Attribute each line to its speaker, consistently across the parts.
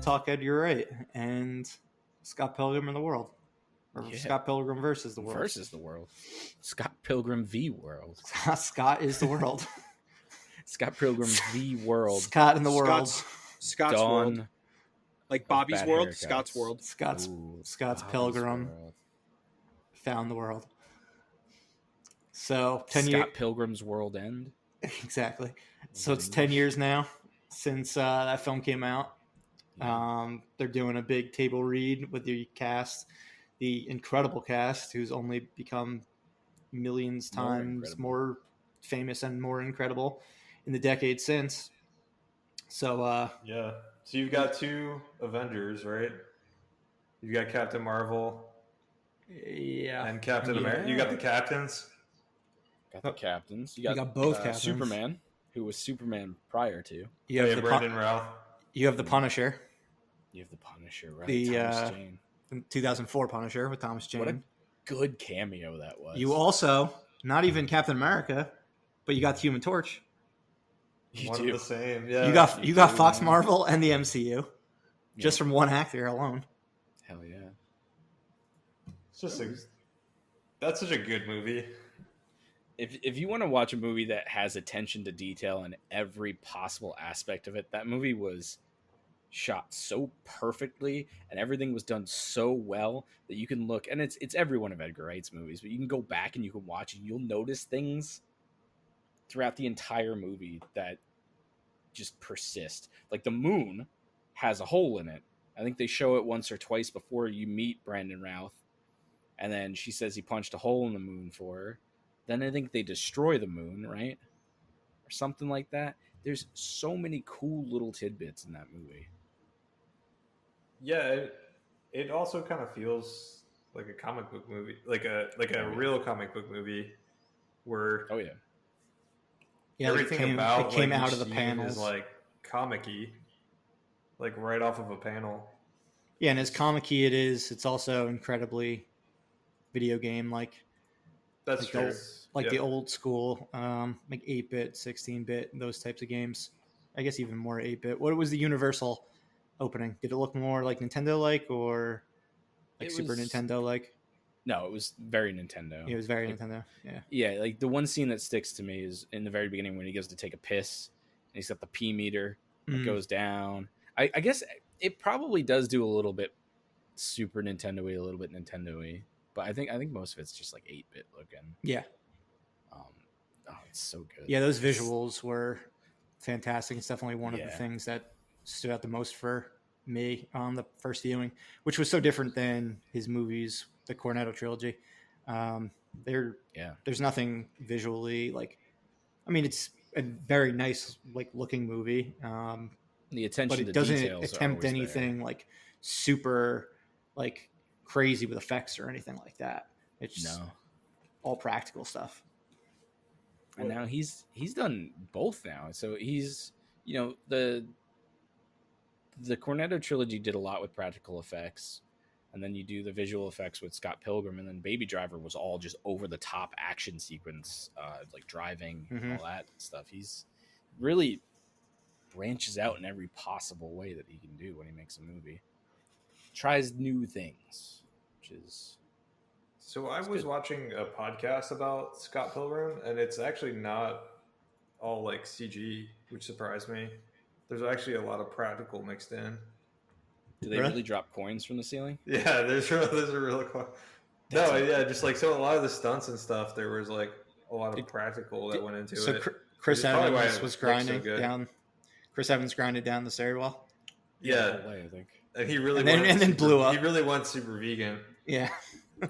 Speaker 1: talk Edgar Wright and Scott Pilgrim in the world. Or Scott Pilgrim versus the world.
Speaker 2: Versus the world. Scott Pilgrim v. World.
Speaker 1: Scott is the world.
Speaker 2: Scott Pilgrim v. World.
Speaker 1: Scott in the world.
Speaker 3: Scott's world. Like Bobby's world,
Speaker 2: haircuts.
Speaker 3: Scott's world.
Speaker 1: Scott's
Speaker 2: Bobby's
Speaker 1: Pilgrim
Speaker 2: world.
Speaker 1: found the world. So 10
Speaker 2: Scott
Speaker 1: years.
Speaker 2: Pilgrim's World End.
Speaker 1: Exactly. So it's 10 years now since that film came out. They're doing a big table read with the cast, the incredible cast, who's only become millions times more famous and more incredible in the decade since. So
Speaker 4: yeah. So you've got 2 Avengers, right? You've got Captain Marvel.
Speaker 1: Yeah.
Speaker 4: And Captain America. You got the captains.
Speaker 2: Got the captains.
Speaker 1: You got both captains.
Speaker 2: Superman, who was Superman prior to.
Speaker 1: You have
Speaker 4: Brandon Routh.
Speaker 1: You have the Punisher.
Speaker 2: You have the Punisher, right?
Speaker 1: The
Speaker 2: Thomas Jane.
Speaker 1: 2004 Punisher with Thomas Jane.
Speaker 2: What a good cameo that was.
Speaker 1: You also, not even Captain America, but you got the Human Torch.
Speaker 4: One of the same. Yeah.
Speaker 1: You got Fox Marvel and the MCU just from one actor alone.
Speaker 2: Hell yeah.
Speaker 4: It's just that's such a good movie.
Speaker 2: If you want to watch a movie that has attention to detail in every possible aspect of it, that movie was shot so perfectly and everything was done so well that you can look, and it's every one of Edgar Wright's movies, but you can go back and you can watch and you'll notice things throughout the entire movie that just persist. Like the moon has a hole in it. I think they show it once or twice before you meet Brandon Routh, and then she says he punched a hole in the moon for her. Then I think they destroy the moon, right? Or something like that. There's so many cool little tidbits in that movie.
Speaker 4: Yeah, it also kind of feels like a comic book movie, like a real comic book movie, where everything about
Speaker 1: it came out of the panels
Speaker 4: is like comic-y, like right off of a panel.
Speaker 1: Yeah, and as comic-y it is, it's also incredibly video game like.
Speaker 4: That's true.
Speaker 1: The old school, like 8-bit, 16-bit, those types of games. I guess even more 8-bit. What was the Universal opening? Did it look more like Nintendo-like or like Super Nintendo-like?
Speaker 2: No, it was very Nintendo.
Speaker 1: It was very Nintendo, yeah.
Speaker 2: Yeah, like the one scene that sticks to me is in the very beginning when he goes to take a piss, and he's got the pee meter that goes down. I guess it probably does do a little bit Super Nintendo-y, a little bit Nintendo-y. But I think most of it's just like 8-bit looking.
Speaker 1: Yeah.
Speaker 2: It's so good.
Speaker 1: Yeah, those visuals were fantastic. It's definitely one of the things that stood out the most for me on the first viewing, which was so different than his movies, the Cornetto trilogy. There's nothing visually like. I mean, it's a very nice like looking movie.
Speaker 2: The attention,
Speaker 1: but it doesn't attempt anything like super like crazy with effects or anything like that. It's just all practical stuff.
Speaker 2: And now he's done both now. So he's, the Cornetto trilogy did a lot with practical effects, and then you do the visual effects with Scott Pilgrim, and then Baby Driver was all just over the top action sequence, like driving and all that stuff. He's really branches out in every possible way that he can do when he makes a movie. Tries new things, which is.
Speaker 4: So I was watching a podcast about Scott Pilgrim, and it's actually not all like CG, which surprised me. There's actually a lot of practical mixed in.
Speaker 2: Do they really drop coins from the ceiling?
Speaker 4: Yeah, there's a real coin. No, yeah, just like so a lot of the stunts and stuff, there was like a lot of practical that went into it.
Speaker 1: So Chris Evans was grinding down. Chris Evans grinded down the stairwell.
Speaker 4: Yeah,
Speaker 2: way, I think.
Speaker 4: And he really
Speaker 1: and then blew up.
Speaker 4: He really went super vegan.
Speaker 1: Yeah.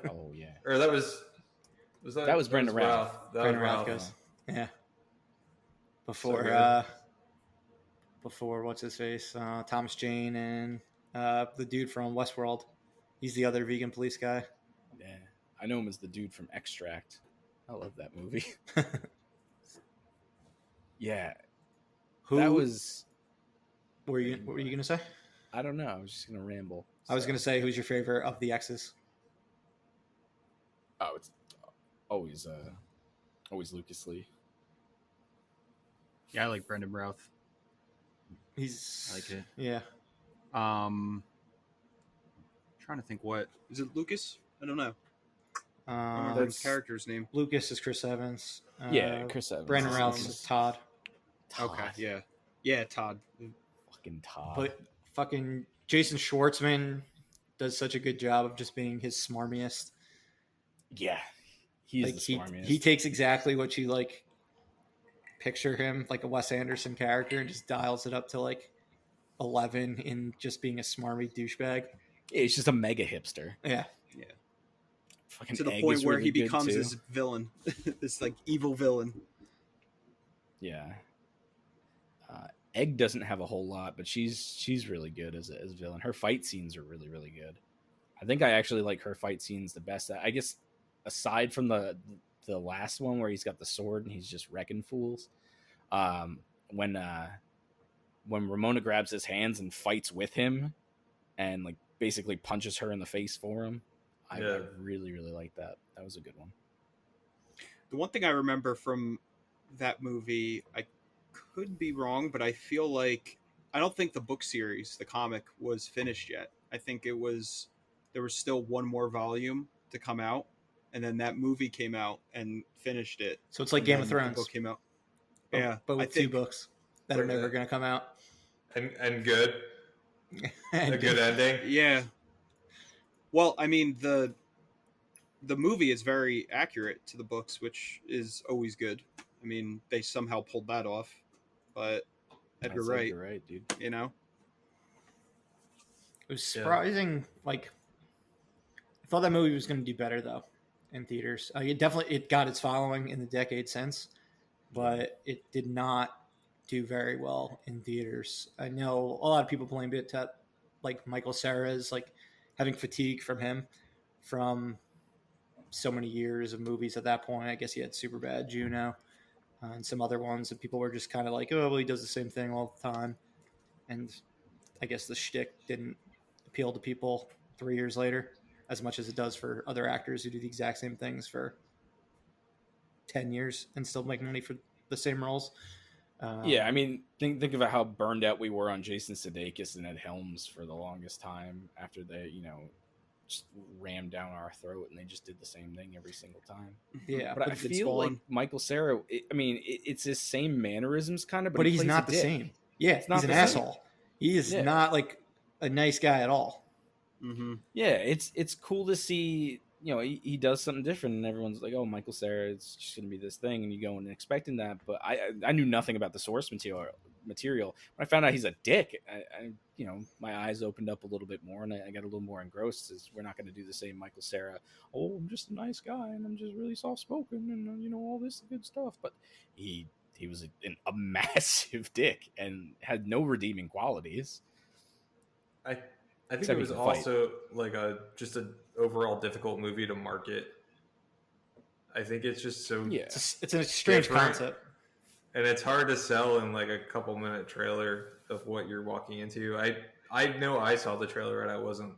Speaker 2: Oh yeah.
Speaker 4: Or that was
Speaker 2: Brandon Routh.
Speaker 1: Brandon Routh goes. Yeah. Before what's his face? Thomas Jane and the dude from Westworld. He's the other vegan police guy.
Speaker 2: Yeah. I know him as the dude from Extract. I love that movie. Yeah. That was.
Speaker 1: What were you gonna say?
Speaker 2: I don't know. I was just gonna ramble.
Speaker 1: I was gonna say, who's your favorite of the X's?
Speaker 2: Oh, it's always Lucas Lee.
Speaker 3: Yeah, I like Brandon Routh.
Speaker 1: I like it. Yeah.
Speaker 3: Trying to think, what is it? Lucas? I don't know. I don't remember
Speaker 1: Um,
Speaker 3: his character's name.
Speaker 1: Lucas is Chris Evans.
Speaker 2: Chris Evans.
Speaker 1: Brandon Routh is Todd.
Speaker 3: Okay, yeah, Todd.
Speaker 2: Fucking Todd.
Speaker 1: But fucking Jason Schwartzman does such a good job of just being his smarmiest.
Speaker 2: Yeah, he's
Speaker 1: Like
Speaker 2: the smarmiest.
Speaker 1: he takes exactly what you like picture him, like a Wes Anderson character, and just dials it up to like 11 in just being a smarmy douchebag.
Speaker 2: Yeah, he's just a mega hipster.
Speaker 1: Yeah.
Speaker 2: Fucking
Speaker 3: To the
Speaker 2: Egg
Speaker 3: point
Speaker 2: is
Speaker 3: where
Speaker 2: really
Speaker 3: he
Speaker 2: good,
Speaker 3: becomes
Speaker 2: too.
Speaker 3: this villain, this like evil villain.
Speaker 2: Yeah. Egg doesn't have a whole lot, but she's really good as a villain. Her fight scenes are really, really good. I think I actually like her fight scenes the best. I guess aside from the last one where he's got the sword and he's just wrecking fools. When Ramona grabs his hands and fights with him and like basically punches her in the face for him. I really, really like that. That was a good one.
Speaker 3: The one thing I remember from that movie, I could be wrong, but I feel like I don't think the book series, the comic, was finished yet. I think there was still one more volume to come out, and then that movie came out and finished it.
Speaker 1: So it's like
Speaker 3: And
Speaker 1: Game of
Speaker 3: then
Speaker 1: Thrones.
Speaker 3: The book came out.
Speaker 1: But,
Speaker 3: Yeah,
Speaker 1: but with
Speaker 3: I think,
Speaker 1: two books that are never going to come out.
Speaker 4: And good.
Speaker 1: And
Speaker 4: A good ending.
Speaker 3: Yeah. Well, I mean, the movie is very accurate to the books, which is always good. I mean, they somehow pulled that off, but Edgar
Speaker 2: That's
Speaker 3: Wright,
Speaker 2: Edgar Wright, dude.
Speaker 3: you know?
Speaker 1: It was surprising. Like, I thought that movie was going to do better though in theaters. It got its following in the decade since, but it did not do very well in theaters. I know a lot of people blamed it to like Michael Cera's like having fatigue from so many years of movies at that point. I guess he had Superbad, Juno, and some other ones that people were just kind of like, oh, well, he does the same thing all the time. And I guess the shtick didn't appeal to people 3 years later as much as it does for other actors who do the exact same things for 10 years and still make money for the same roles.
Speaker 2: Yeah, I mean, think about how burned out we were on Jason Sudeikis and Ed Helms for the longest time after they, just rammed down our throat and they just did the same thing every single time.
Speaker 1: Yeah,
Speaker 2: but I feel like Michael Cera, it's his same mannerisms kind of,
Speaker 1: but he's not the same. Yeah, he's an asshole. He is not like a nice guy at all.
Speaker 3: Mm-hmm.
Speaker 2: Yeah, it's cool to see. He does something different, and everyone's like, "Oh, Michael Cera, it's just going to be this thing," and you go in expecting that. But I knew nothing about the source material. When I found out he's a dick, I my eyes opened up a little bit more, and I got a little more engrossed. As we're not going to do the same Michael Cera. Oh, I'm just a nice guy, and I'm just really soft spoken, and all this good stuff. But he was a massive dick and had no redeeming qualities.
Speaker 4: I think it was also like just an overall difficult movie to market. I think it's just so
Speaker 1: it's a strange concept,
Speaker 4: and it's hard to sell in like a couple minute trailer of what you're walking into. I know I saw the trailer and I wasn't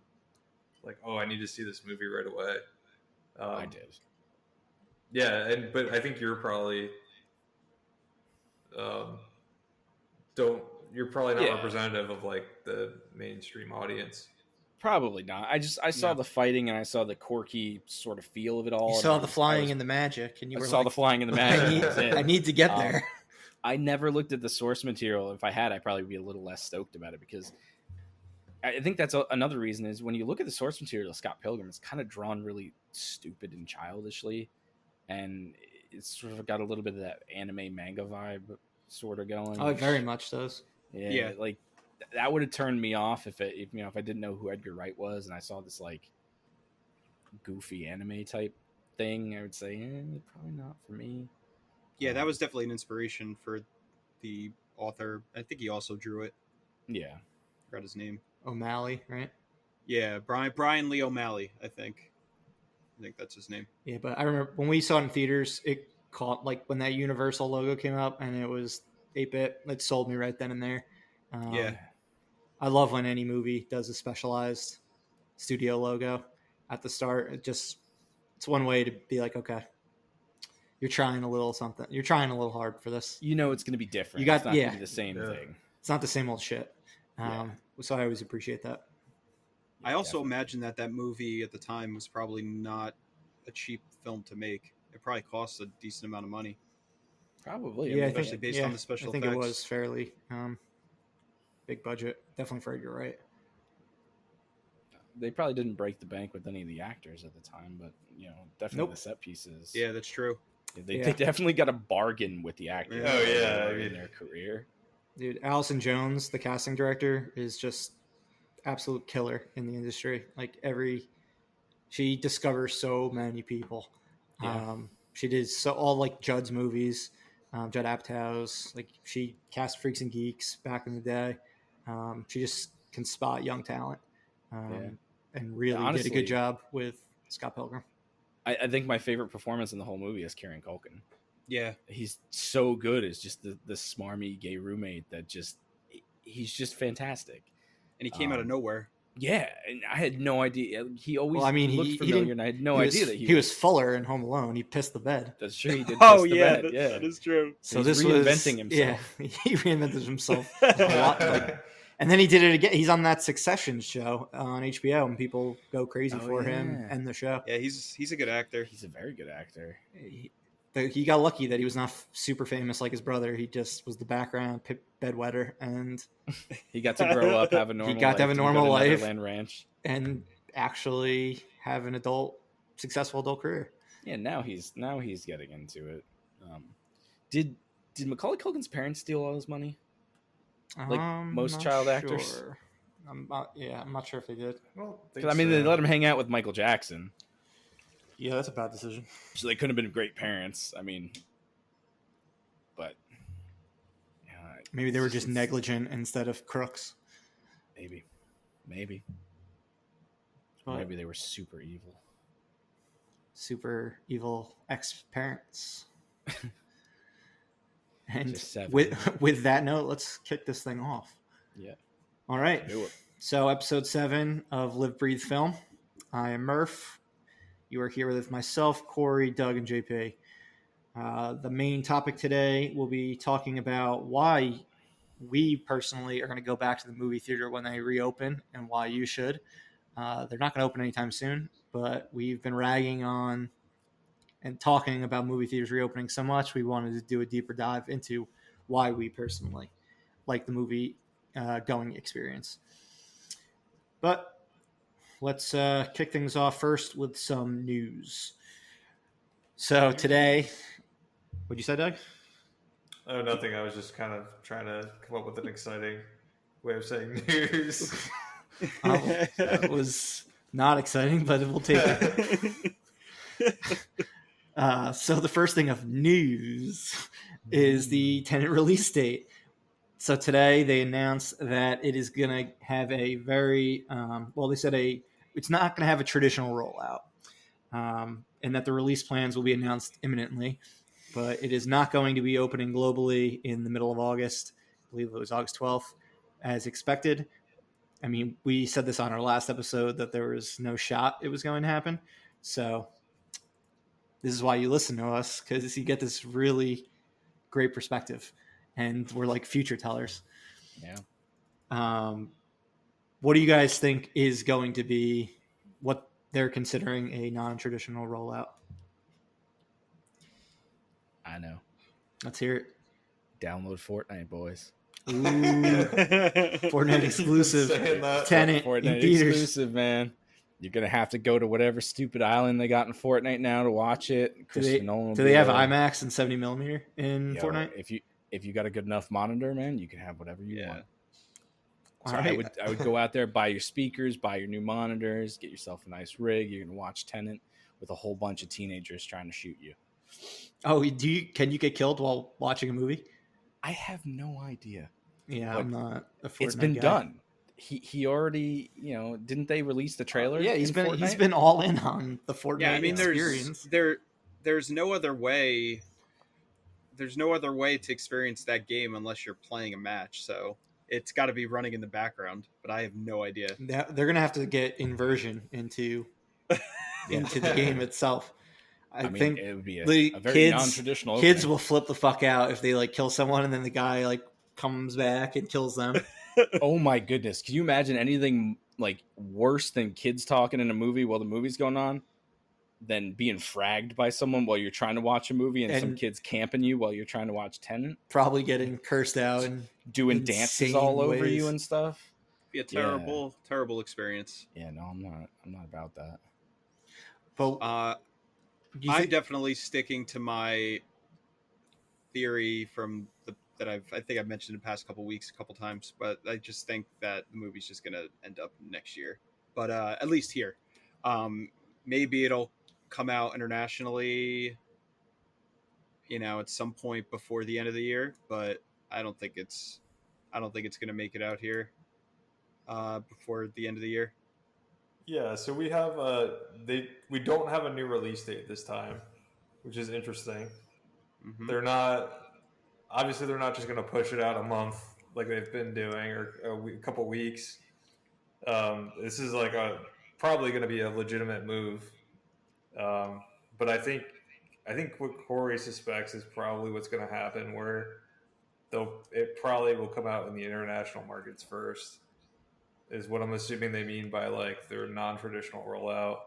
Speaker 4: like, oh, I need to see this movie right away.
Speaker 2: I did.
Speaker 4: Yeah, but I think you're probably you're probably not representative of like the mainstream audience.
Speaker 2: Probably not. I saw the fighting and I saw the quirky sort of feel of it all.
Speaker 1: You saw the flying and the magic, and you
Speaker 2: saw the flying and the magic.
Speaker 1: I need to get there.
Speaker 2: I never looked at the source material. If I had, I'd probably be a little less stoked about it because I think that's another reason is when you look at the source material of Scott Pilgrim, it's kind of drawn really stupid and childishly, and it's sort of got a little bit of that anime manga vibe sort of going.
Speaker 1: Oh, it very much does.
Speaker 2: Yeah, like that would have turned me off if I didn't know who Edgar Wright was and I saw this like goofy anime type thing. I would say probably not for me.
Speaker 3: Yeah, that was definitely an inspiration for the author. I think he also drew it.
Speaker 2: Yeah,
Speaker 3: forgot his name.
Speaker 1: O'Malley, right?
Speaker 3: Yeah, Brian Lee O'Malley. I think that's his name.
Speaker 1: Yeah, but I remember when we saw it in theaters, it caught like when that Universal logo came up and it was 8-bit. It sold me right then and there. I love when any movie does a specialized studio logo at the start. It's one way to be like, okay, you're trying a little something. You're trying a little hard for this.
Speaker 2: It's going to be different. It's not going to be the same thing.
Speaker 1: It's not the same old shit. So I always appreciate that.
Speaker 3: I also imagine that movie at the time was probably not a cheap film to make. It probably cost a decent amount of money.
Speaker 2: Probably.
Speaker 1: Yeah,
Speaker 3: especially based on the special
Speaker 1: I think
Speaker 3: effects.
Speaker 1: it was fairly big budget. Definitely for Edgar Wright.
Speaker 2: They probably didn't break the bank with any of the actors at the time, but definitely the set pieces.
Speaker 3: Yeah, that's true.
Speaker 2: They definitely got a bargain with the actors.
Speaker 4: Oh yeah,
Speaker 2: in their career.
Speaker 1: Dude, Allison Jones, the casting director, is just absolute killer in the industry. Like she discovers so many people.
Speaker 2: Yeah.
Speaker 1: She did all like Judd's movies, Judd Apatow's. Like she cast Freaks and Geeks back in the day. She just can spot young talent, and really
Speaker 2: honestly,
Speaker 1: did a good job with Scott Pilgrim.
Speaker 2: I think my favorite performance in the whole movie is Kieran Culkin.
Speaker 3: Yeah,
Speaker 2: he's so good as just the smarmy gay roommate that he's just fantastic.
Speaker 3: And he came out of nowhere.
Speaker 2: Yeah, and I had no idea. He always looked familiar,
Speaker 1: he
Speaker 2: and I had no idea that
Speaker 1: he was Fuller in Home Alone. He pissed the bed.
Speaker 2: That's true. He did.
Speaker 3: That is true.
Speaker 1: So
Speaker 2: he's
Speaker 1: this
Speaker 2: reinventing
Speaker 1: was
Speaker 2: himself.
Speaker 1: Yeah, he reinvented himself a lot. And then he did it again. He's on that Succession show on HBO, and people go crazy for him and the show.
Speaker 3: Yeah, he's a good actor.
Speaker 2: He's a very good actor.
Speaker 1: He got lucky that he was not super famous like his brother. He just was the background bedwetter, and
Speaker 2: he got to grow up, have a normal.
Speaker 1: He got to have a normal life,
Speaker 2: Neverland Ranch,
Speaker 1: and actually have an successful adult career.
Speaker 2: Yeah, now he's getting into it. Did Macaulay Culkin's parents steal all his money? Like most child actors?
Speaker 1: I'm not sure if they did.
Speaker 4: Well,
Speaker 2: they let him hang out with Michael Jackson.
Speaker 1: Yeah, that's a bad decision.
Speaker 2: So they couldn't have been great parents. I mean, but
Speaker 1: maybe they were just negligent instead of crooks.
Speaker 2: Maybe.
Speaker 1: But
Speaker 2: maybe they were super evil.
Speaker 1: Super evil ex-parents. And
Speaker 2: Just
Speaker 1: with that note, let's kick this thing off.
Speaker 2: Yeah.
Speaker 1: All right.
Speaker 2: Do it.
Speaker 1: So episode 7 of Live, Breathe, Film. I am Murph. You are here with myself, Corey, Doug, and JP. The main topic today will be talking about why we personally are going to go back to the movie theater when they reopen and why you should. They're not going to open anytime soon, but we've been ragging on and talking about movie theaters reopening so much, we wanted to do a deeper dive into why we personally like the movie going experience. But let's kick things off first with some news. So today, what'd you say, Doug?
Speaker 4: Oh, nothing. I was just kind of trying to come up with an exciting way of saying news.
Speaker 1: That was not exciting, but we'll take it. So the first thing of news is the Tenet release date. So today they announced that it is going to have a very, they said it's not going to have a traditional rollout, and that the release plans will be announced imminently, but it is not going to be opening globally in the middle of August. I believe it was August 12th, as expected. I mean, we said this on our last episode that there was no shot it was going to happen. So this is why you listen to us, because you get this really great perspective, and we're like future tellers.
Speaker 2: Yeah.
Speaker 1: What do you guys think is going to be what they're considering a non-traditional rollout?
Speaker 2: I know.
Speaker 1: Let's hear it.
Speaker 2: Download Fortnite, boys.
Speaker 1: Ooh, Fortnite exclusive. Tenet
Speaker 2: Fortnite
Speaker 1: in theaters.
Speaker 2: Exclusive, man. You're gonna have to go to whatever stupid island they got in Fortnite now to watch it.
Speaker 1: Do they have IMAX and 70mm in Fortnite?
Speaker 2: If you got a good enough monitor, man, you can have whatever you want. So
Speaker 1: right.
Speaker 2: I would go out there, buy your speakers, buy your new monitors, get yourself a nice rig. You're gonna watch Tenet with a whole bunch of teenagers trying to shoot you.
Speaker 1: Oh, can you get killed while watching a movie?
Speaker 2: I have no idea.
Speaker 1: Yeah,
Speaker 2: but
Speaker 1: I'm not a Fortnite
Speaker 2: It's been
Speaker 1: guy.
Speaker 2: done. He already, didn't they release the trailer?
Speaker 1: Yeah, he's been all in on the Fortnite experience.
Speaker 3: There's no other way. There's no other way to experience that game unless you're playing a match. So it's got to be running in the background. But I have no idea.
Speaker 1: They're gonna have to get inversion into the game itself. I think
Speaker 2: it would be
Speaker 1: the
Speaker 2: a very non-traditional.
Speaker 1: Kids will flip the fuck out if they kill someone and then the guy comes back and kills them.
Speaker 2: Oh my goodness. Can you imagine anything like worse than kids talking in a movie while the movie's going on? Than being fragged by someone while you're trying to watch a movie and some kids camping you while you're trying to watch Tenet?
Speaker 1: Probably getting cursed out and
Speaker 2: doing dances all over you and stuff.
Speaker 3: Be a terrible, terrible experience.
Speaker 2: Yeah, no, I'm not about that.
Speaker 1: But
Speaker 3: I'm definitely sticking to my theory from that I think I've mentioned in the past couple weeks, a couple times, but I just think that the movie's just going to end up next year. But at least here, maybe it'll come out internationally, at some point before the end of the year. But I don't think it's going to make it out here before the end of the year.
Speaker 4: Yeah, so we have we don't have a new release date this time, which is interesting. Mm-hmm. They're not just going to push it out a month like they've been doing, or a couple weeks. This is like probably going to be a legitimate move. But I think what Corey suspects is probably what's going to happen, where it probably will come out in the international markets first, is what I'm assuming they mean by like their non-traditional rollout,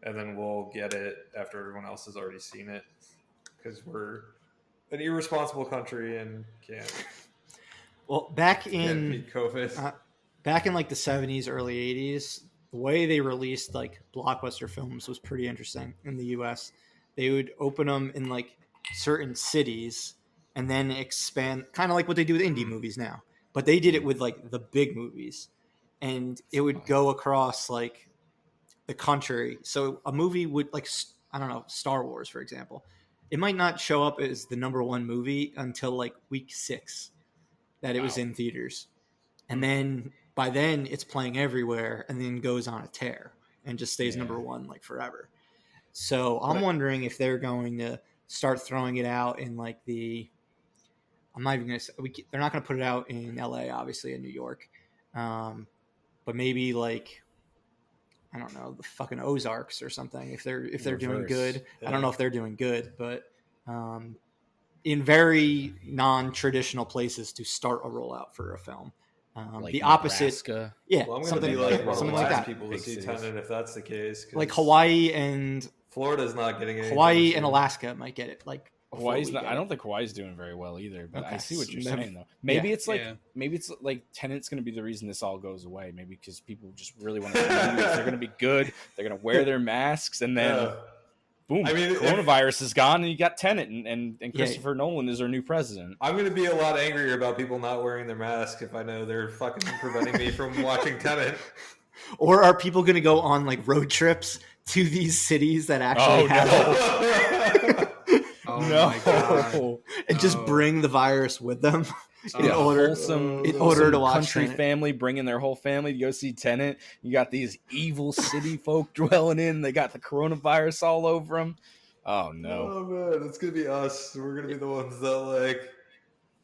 Speaker 4: and then we'll get it after everyone else has already seen it, because we're an irresponsible country and can't.
Speaker 1: Well, back in
Speaker 4: beat COVID.
Speaker 1: Back in like the 70s, early 80s, the way they released like blockbuster films was pretty interesting in the US. They would open them in like certain cities and then expand, kind of like what they do with indie movies now. But they did it with like the big movies, and it would go across like the country. So a movie would, like, I don't know, Star Wars, for example. It might not show up as the number one movie until like week 6 that it was in theaters. And then by then it's playing everywhere and then goes on a tear and just stays number one like forever. So I'm wondering if they're going to start throwing it out in like I'm not even going to say, they're not going to put it out in LA, obviously, in New York. But maybe like, I don't know, the fucking Ozarks or something. If they're doing good, I don't know if they're doing good, but in very non-traditional places to start a rollout for a film.
Speaker 2: Like
Speaker 1: the opposite,
Speaker 2: Nebraska.
Speaker 1: Yeah,
Speaker 4: well, I'm
Speaker 1: something
Speaker 4: like that. People to see Tenet if that's the case.
Speaker 1: Like Hawaii and
Speaker 4: Florida's not getting it.
Speaker 1: Hawaii and Alaska might get it. Like
Speaker 2: Hawaii's not. I don't think Hawaii's doing very well either. But I see what you're saying though. Maybe it's like maybe it's like Tenet's going to be the reason this all goes away. Maybe because people just really want to see movies. They're going to be good. They're going to wear their masks, and then boom, coronavirus is gone, and you got Tenet, and Christopher Nolan is our new president.
Speaker 4: I'm going to be a lot angrier about people not wearing their mask if I know they're fucking preventing me from watching Tenet.
Speaker 1: Or are people going to go on like road trips to these cities that actually have it?
Speaker 3: My God.
Speaker 1: And just bring the virus with them in order to watch
Speaker 2: country
Speaker 1: Tenet.
Speaker 2: family bringing their whole family to go see Tenet. You got these evil city folk dwelling in. They got the coronavirus all over them. Oh no!
Speaker 4: Oh man, it's gonna be us. We're gonna be the ones that like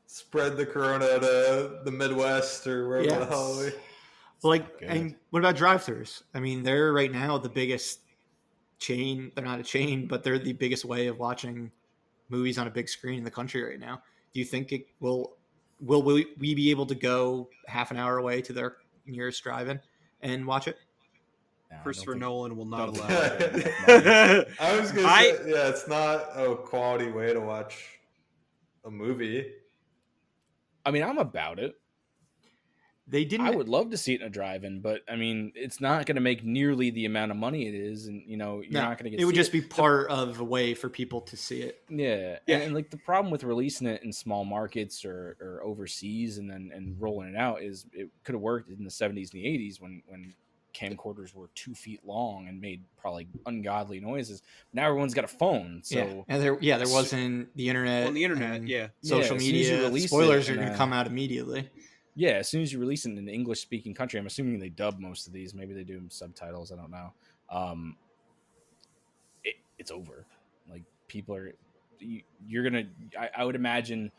Speaker 4: spread the corona to the Midwest or wherever the hell we.
Speaker 1: And what about drive-thrus? I mean, they're right now the biggest chain. They're not a chain, but they're the biggest way of watching movies on a big screen in the country right now. Do you think it will we be able to go half an hour away to their nearest drive-in and watch it?
Speaker 3: No, Christopher Nolan will not allow
Speaker 4: it. I was going to say, it's not a quality way to watch a movie.
Speaker 2: I mean, I'm about it. I would love to see it in a drive-in, but I mean, it's not going to make nearly the amount of money it is, and you're not going to get.
Speaker 1: It would just be part of a way for people to see it.
Speaker 2: Yeah. And like the problem with releasing it in small markets or overseas and rolling it out is it could have worked in the 70s and the 80s when camcorders were 2 feet long and made probably ungodly noises. Now everyone's got a phone, so
Speaker 1: there wasn't the internet.
Speaker 3: On the internet,
Speaker 1: social media. Spoilers are going to come out immediately.
Speaker 2: Yeah, as soon as you release it in an English-speaking country, I'm assuming they dub most of these. Maybe they do subtitles. I don't know. It's over. Like people are, you're gonna. I would imagine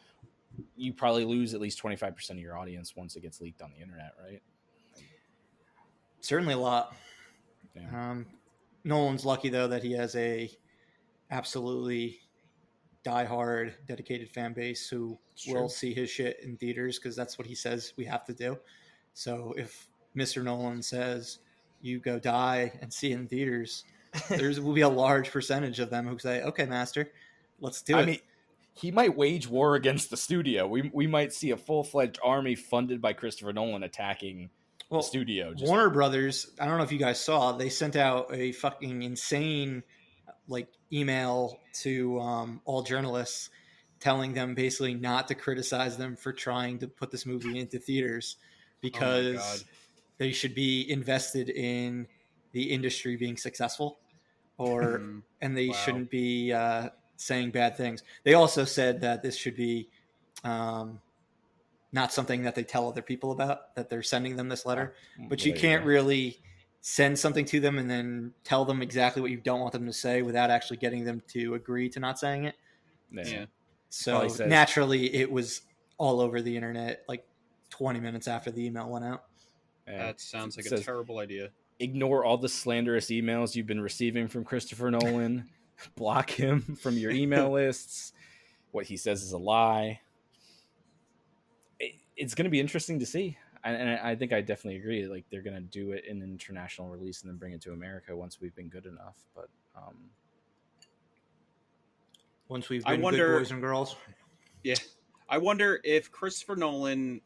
Speaker 2: you probably lose at least 25% of your audience once it gets leaked on the internet, right?
Speaker 1: Certainly a lot.
Speaker 2: Yeah.
Speaker 1: Nolan's lucky though that he has a absolutely diehard, dedicated fan base who will see his shit in theaters because that's what he says we have to do. So if Mr. Nolan says you go die and see it in theaters, there will be a large percentage of them who say, "Okay, master, let's do it."
Speaker 2: I mean, he might wage war against the studio. We might see a full-fledged army funded by Christopher Nolan attacking the studio.
Speaker 1: Warner Brothers, I don't know if you guys saw, they sent out a fucking insane email to all journalists telling them basically not to criticize them for trying to put this movie into theaters because they should be invested in the industry being successful, and they shouldn't be saying bad things. They also said that this should be not something that they tell other people about, that they're sending them this letter. But you can't really send something to them and then tell them exactly what you don't want them to say without actually getting them to agree to not saying it.
Speaker 2: Yeah.
Speaker 1: So naturally, it was all over the internet 20 minutes after the email went out.
Speaker 3: That sounds like a terrible idea.
Speaker 2: Ignore all the slanderous emails you've been receiving from Christopher Nolan. Block him from your email lists. What he says is a lie. It's going to be interesting to see. And I think I definitely agree. They're going to do it in an international release and then bring it to America once we've been good enough. But
Speaker 1: once we've been good boys and girls.
Speaker 3: Yeah. I wonder if Christopher Nolan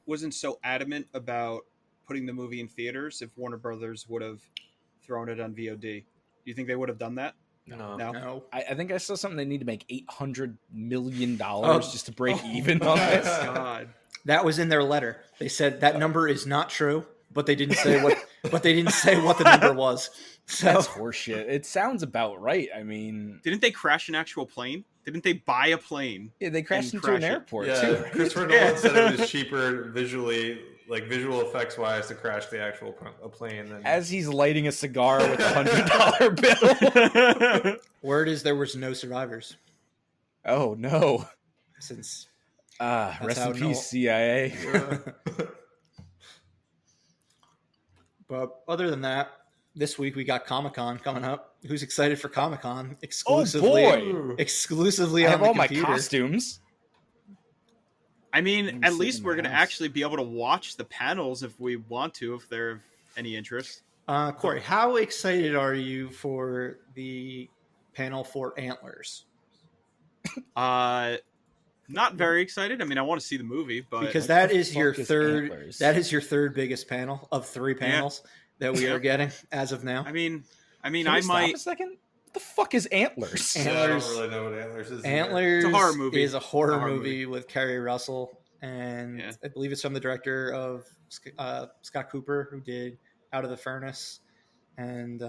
Speaker 3: wasn't so adamant about putting the movie in theaters, if Warner Brothers would have thrown it on VOD. Do you think they would have done that?
Speaker 1: No.
Speaker 2: I think I saw something. They need to make $800 million just to break even on this.
Speaker 3: God.
Speaker 1: That was in their letter. They said that number is not true, but they didn't say what. But they didn't say what the number was. So
Speaker 2: that's horseshit. It sounds about right. I mean,
Speaker 3: didn't they crash an actual plane? Didn't they buy a plane?
Speaker 2: Yeah, they crashed into an airport too. Right?
Speaker 4: Christopher Nolan said it was cheaper visually, visual effects wise, to crash the actual plane.
Speaker 2: As he's lighting a cigar with a $100 bill.
Speaker 1: Word is there was no survivors.
Speaker 2: Oh no!
Speaker 1: Since
Speaker 2: rest in peace, CIA.
Speaker 1: But other than that, this week we got Comic-Con coming up. Who's excited for Comic-Con? Exclusively, exclusively on the computer.
Speaker 2: I have all my costumes.
Speaker 3: I mean, at least we're going to actually be able to watch the panels if we want to, if they're of any interest.
Speaker 1: Corey, how excited are you for the panel for Antlers?
Speaker 3: Not very excited. I mean, I want to see the movie, but
Speaker 1: because that is your third. Antlers? That is your third biggest panel of 3 panels that we are getting as of now.
Speaker 3: I mean, I
Speaker 2: might.
Speaker 3: Stop
Speaker 2: a second. What the fuck is Antlers?
Speaker 1: Antlers.
Speaker 4: I don't really know what Antlers is.
Speaker 1: Antlers.
Speaker 3: It's a horror movie.
Speaker 1: Is a horror movie with Kerry Russell, and I believe it's from the director of Scott Cooper, who did Out of the Furnace and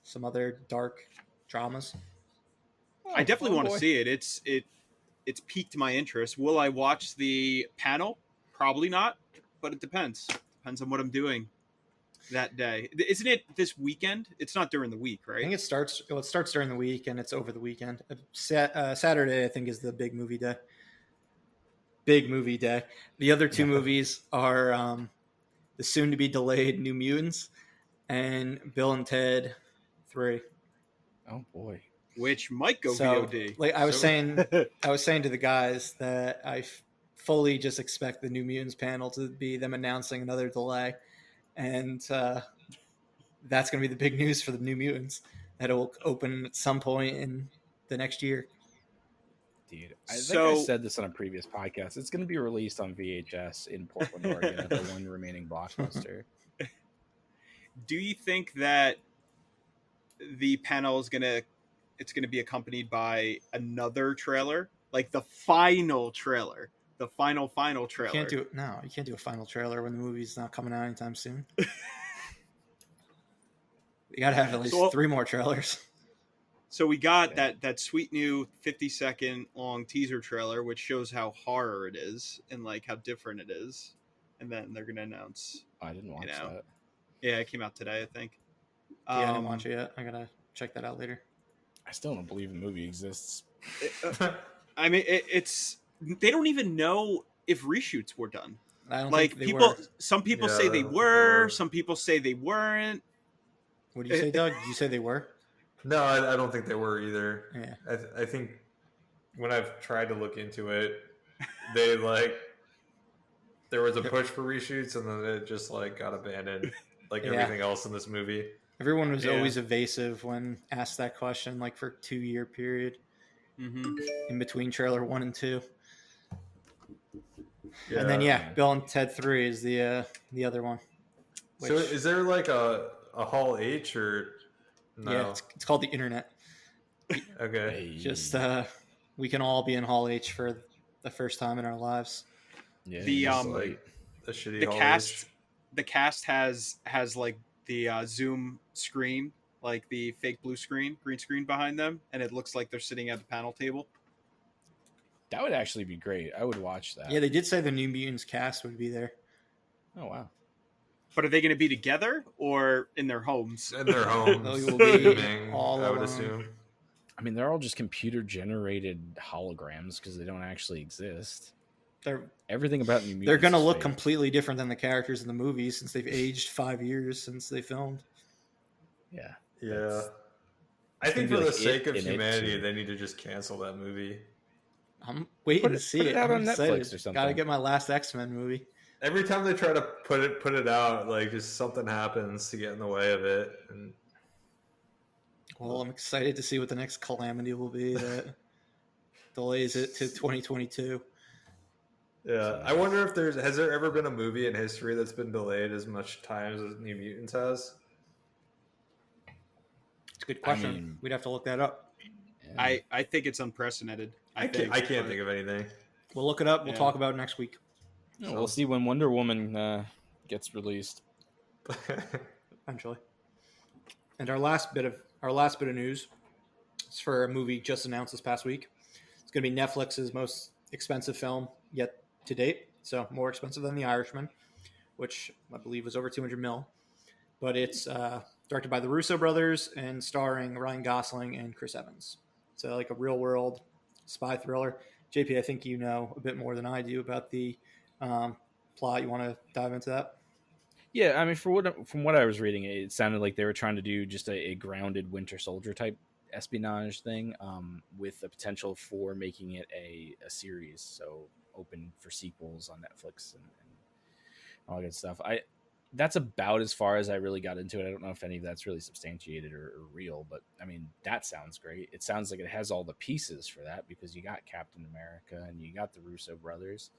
Speaker 1: some other dark dramas.
Speaker 3: I definitely want to see it. It's piqued my interest. Will I watch the panel? Probably not, but it depends. Depends on what I'm doing that day. Isn't it this weekend? It's not during the week, right?
Speaker 1: I think it starts during the week and it's over the weekend. Saturday, I think, is the big movie day. Big movie day. The other 2 movies are the soon-to-be delayed New Mutants and Bill and Ted 3.
Speaker 2: Oh boy.
Speaker 3: Which might go VOD.
Speaker 1: I was saying to the guys that I fully just expect the New Mutants panel to be them announcing another delay, and that's going to be the big news for the New Mutants, that it will open at some point in the next year.
Speaker 2: Dude, I think I said this on a previous podcast. It's going to be released on VHS in Portland, Oregon, at the one remaining Blockbuster.
Speaker 3: Do you think that the panel is going to be accompanied by another trailer, like the final trailer, the final trailer?
Speaker 1: You can't do a final trailer when the movie's not coming out anytime soon. You got to have at least 3 more trailers.
Speaker 3: So we got that sweet new 50-second long teaser trailer, which shows how horror it is and how different it is, and then they're gonna announce.
Speaker 2: I didn't watch that.
Speaker 3: Yeah, it came out today, I think.
Speaker 1: I didn't watch it yet. I gotta check that out later.
Speaker 2: I still don't believe the movie exists.
Speaker 3: I mean, it's they don't even know if reshoots were done.
Speaker 1: I don't think they were.
Speaker 3: Some people say they were. Some people say they weren't.
Speaker 1: What do you say, Doug? Did you say they were?
Speaker 4: No, I don't think they were either.
Speaker 1: Yeah.
Speaker 4: I think when I've tried to look into it, they there was a push for reshoots, and then it just like got abandoned, like everything else in this movie.
Speaker 1: Everyone was always evasive when asked that question, like for 2-year period in between trailer 1 and 2. Yeah. And then Bill and Ted 3 is the other one.
Speaker 4: So is there like a Hall H or no?
Speaker 1: Yeah, it's called the Internet.
Speaker 4: Okay.
Speaker 1: Just we can all be in Hall H for the first time in our lives.
Speaker 3: Yeah. The cast has like the Zoom screen, like the fake green screen behind them, and it looks like they're sitting at the panel table.
Speaker 2: That would actually be great. I would watch that.
Speaker 1: Yeah, they did say the New Mutants cast would be there.
Speaker 2: Oh, wow.
Speaker 3: But are they going to be together or in their homes?
Speaker 4: In their homes.
Speaker 1: They will be all
Speaker 4: I would assume.
Speaker 2: I mean, they're all just computer-generated holograms because they don't actually exist. Everything about New Mutants.
Speaker 1: They're going to look completely different than the characters in the movies since they've aged 5 years since they filmed.
Speaker 2: Yeah.
Speaker 4: Yeah. I think for the sake of humanity, they need to just cancel that movie.
Speaker 1: I'm waiting to see it.
Speaker 2: Out on
Speaker 1: excited.
Speaker 2: Netflix or something.
Speaker 1: Gotta get my last X-Men movie.
Speaker 4: Every time they try to put it out, like just something happens to get in the way of it. And
Speaker 1: well, I'm excited to see what the next calamity will be that delays it to 2022.
Speaker 4: Yeah, I wonder if has there ever been a movie in history that's been delayed as much times as New Mutants has?
Speaker 1: It's a good question. I mean, we'd have to look that up.
Speaker 3: Yeah. I think it's unprecedented. I can't
Speaker 4: think of anything.
Speaker 1: We'll look it up. We'll talk about it next week.
Speaker 2: So, we'll see when Wonder Woman gets released.
Speaker 1: Eventually. And our last bit of news is for a movie just announced this past week. It's going to be Netflix's most expensive film yet to date. So more expensive than The Irishman, which I believe was over $200 million. But it's directed by the Russo Brothers and starring Ryan Gosling and Chris Evans. So like a real world spy thriller. JP, I think you know a bit more than I do about the plot. You want to dive into that?
Speaker 2: Yeah, I mean, from what I was reading, it sounded like they were trying to do just a grounded Winter Soldier type espionage thing, with the potential for making it a series, so open for sequels on Netflix and all that good stuff. That's about as far as I really got into it. I don't know if any of that's really substantiated or real, but I mean, that sounds great. It sounds like it has all the pieces for that because you got Captain America and you got the Russo brothers,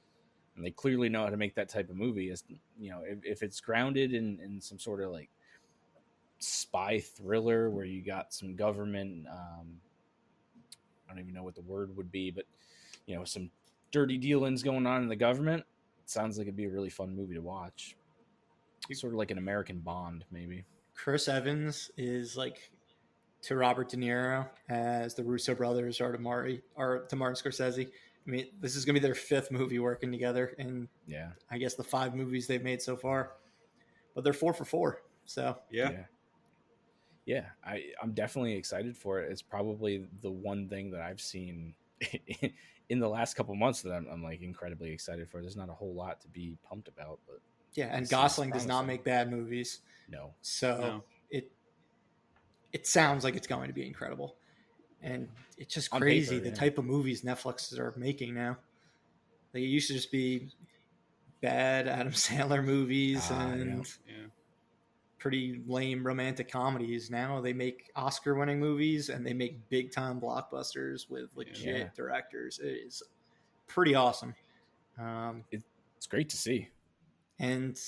Speaker 2: and they clearly know how to make that type of movie. As you know, if it's grounded in some sort of like spy thriller where you got some government, I don't even know what the word would be, but you know, some dirty dealings going on in the government, it sounds like it'd be a really fun movie to watch. Sort of like an American Bond, maybe.
Speaker 1: Chris Evans is like to Robert De Niro as the Russo brothers are to Martin Scorsese. I mean, this is going to be their 5th movie working together, and I guess the 5 movies they've made so far. But they're 4 for 4, so
Speaker 2: yeah. I'm definitely excited for it. It's probably the one thing that I've seen in the last couple months that I'm like incredibly excited for. There's not a whole lot to be pumped about, but
Speaker 1: yeah, and Gosling does not make bad movies.
Speaker 2: No.
Speaker 1: So it sounds like it's going to be incredible. And it's just crazy the type of movies Netflix are making now. Like, it used to just be bad Adam Sandler movies and pretty lame romantic comedies. Now they make Oscar-winning movies and they make big-time blockbusters with legit directors. It is pretty awesome.
Speaker 2: It's great to see.
Speaker 1: And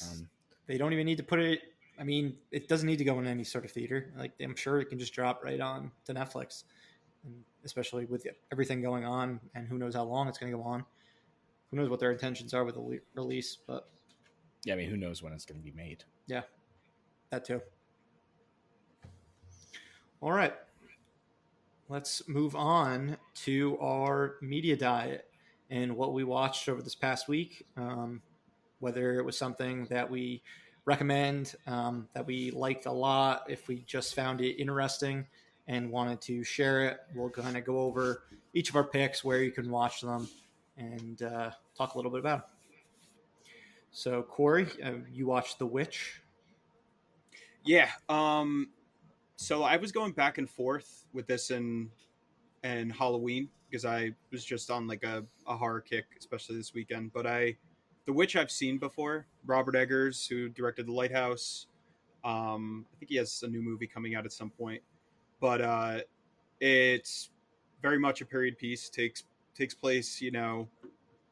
Speaker 1: they don't even need to put it. I mean, it doesn't need to go in any sort of theater. Like, I'm sure it can just drop right on to Netflix, and especially with everything going on, and who knows how long it's going to go on. Who knows what their intentions are with the release? But
Speaker 2: yeah, I mean, who knows when it's going to be made?
Speaker 1: Yeah, that too. All right, let's move on to our media diet and what we watched over this past week. Whether it was something that we recommend, that we liked a lot, if we just found it interesting and wanted to share it. We'll kind of go over each of our picks, where you can watch them, and talk a little bit about them. So, Corey, you watched The Witch.
Speaker 3: Yeah. So I was going back and forth with this and Halloween because I was just on like a horror kick, especially this weekend. But I The Witch I've seen before. Robert Eggers, who directed The Lighthouse. I think he has a new movie coming out at some point, but it's very much a period piece. Takes place,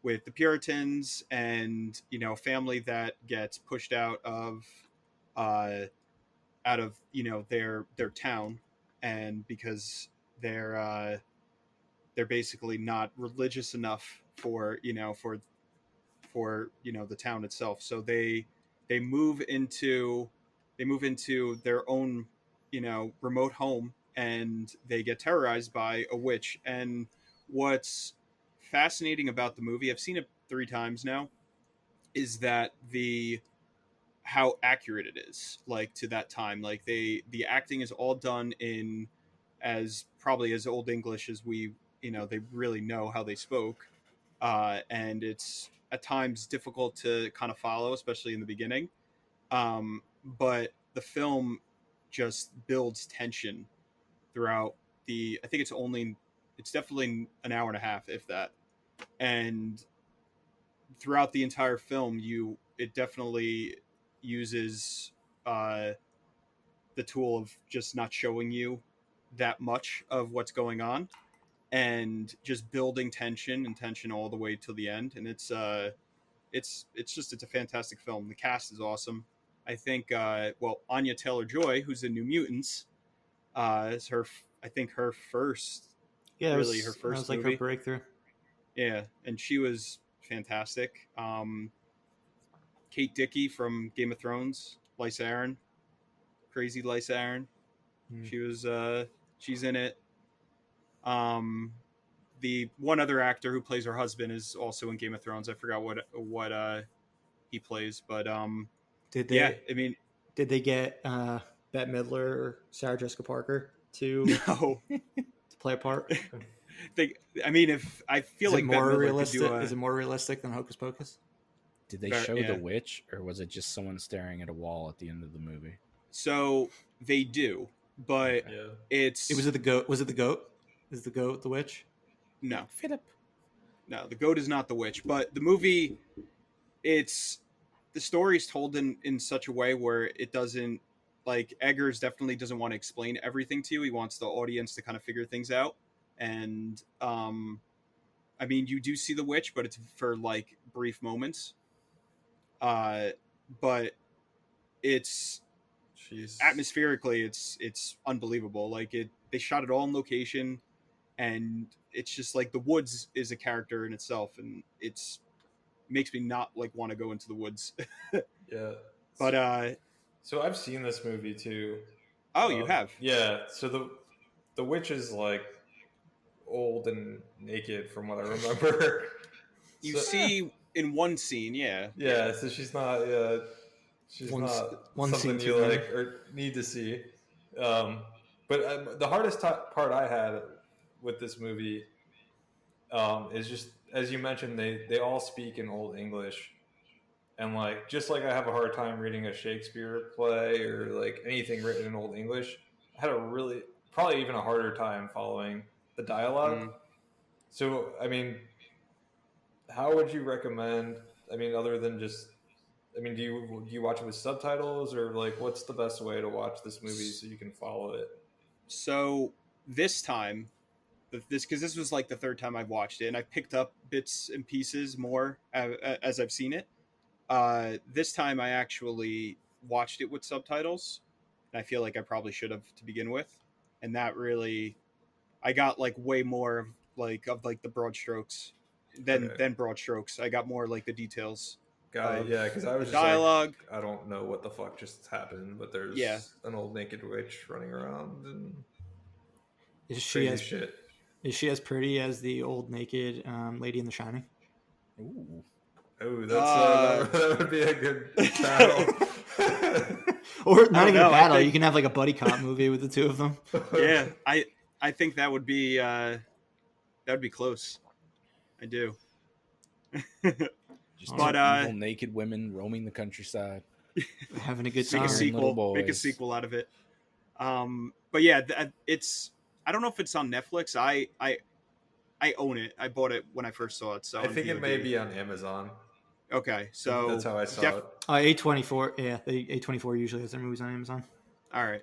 Speaker 3: with the Puritans and a family that gets pushed uh, out of their town, and because they're basically not religious enough for the town itself, so they move into their own remote home, and they get terrorized by a witch. And what's fascinating about the movie, I've seen it 3 times now, is that the how accurate it is, like, to that time. Like, the acting is all done in as probably as old English as they really know how they spoke, and it's at times difficult to kind of follow, especially in the beginning. But the film just builds tension throughout I think it's definitely an hour and a half, if that. And throughout the entire film, it definitely uses the tool of just not showing you that much of what's going on, and just building tension all the way till the end. And it's a fantastic film. The cast is awesome. I think Anya Taylor-Joy, who's in New Mutants, is her first
Speaker 1: Yeah,
Speaker 3: her first
Speaker 1: that was like
Speaker 3: movie.
Speaker 1: her breakthrough.
Speaker 3: Yeah, and she was fantastic. Kate Dickie from Game of Thrones, Lysa Arryn, crazy Lysa Arryn. She's in it. The one other actor who plays her husband is also in Game of Thrones. I forgot what he plays, but
Speaker 1: Did they?
Speaker 3: yeah, I mean,
Speaker 1: did they get Bette Midler or Sarah Jessica Parker to
Speaker 3: no.
Speaker 1: to play a part?
Speaker 3: If I feel
Speaker 1: Is
Speaker 3: like
Speaker 1: it
Speaker 3: Bette
Speaker 1: more
Speaker 3: Midler
Speaker 1: realistic?
Speaker 3: could do
Speaker 1: Is it more realistic than Hocus Pocus?
Speaker 2: Did they show the witch, or was it just someone staring at a wall at the end of the movie?
Speaker 3: So they do, but
Speaker 1: It was the goat. Was it the goat? Is the goat the witch?
Speaker 3: No,
Speaker 2: Philip.
Speaker 3: No, the goat is not the witch. But the movie, the story is told in such a way where it doesn't, like, Eggers definitely doesn't want to explain everything to you. He wants the audience to kind of figure things out. And you do see the witch, but it's for like brief moments. But it's atmospherically, it's unbelievable. Like, they shot it all in location, and it's just like the woods is a character in itself, and it makes me not like want to go into the woods.
Speaker 4: Yeah,
Speaker 3: but
Speaker 4: so I've seen this movie too.
Speaker 3: Oh, you have?
Speaker 4: Yeah. So the witch is like old and naked, from what I remember.
Speaker 3: You see in one scene, yeah.
Speaker 4: Yeah. So she's not. She's
Speaker 1: One
Speaker 4: something
Speaker 1: scene
Speaker 4: you like or need to see. But the hardest part I had with this movie is just, as you mentioned, they all speak in Old English, and like, just like I have a hard time reading a Shakespeare play or like anything written in Old English, I had probably even a harder time following the dialogue. So how would you recommend? Other than just, do you watch it with subtitles, or like, what's the best way to watch this movie so you can follow it?
Speaker 3: So this time, because this was like the third time I've watched it, and I picked up bits and pieces more as I've seen it. This time I actually watched it with subtitles, and I feel like I probably should have to begin with. And that really, I got like way more of the broad strokes than broad strokes. I got more like the details.
Speaker 4: Yeah, because I was just
Speaker 3: dialogue.
Speaker 4: Like, I don't know what the fuck just happened, but there's an old naked witch running around, and
Speaker 1: is she as pretty as the old naked lady in The Shining?
Speaker 4: Ooh, that would be a good battle.
Speaker 1: Or not even a battle. You can have like a buddy cop movie with the two of them.
Speaker 3: Yeah, I think that would be close. I do.
Speaker 2: Just evil naked women roaming the countryside,
Speaker 1: having a good time.
Speaker 3: Make a sequel out of it. But yeah, it's. I don't know if it's on Netflix. I own it. I bought it when I first saw it. So
Speaker 4: I think it may be on Amazon.
Speaker 3: Okay, so
Speaker 4: That's how I saw it.
Speaker 1: A24, yeah, the A24 usually has their movies on Amazon.
Speaker 3: All right.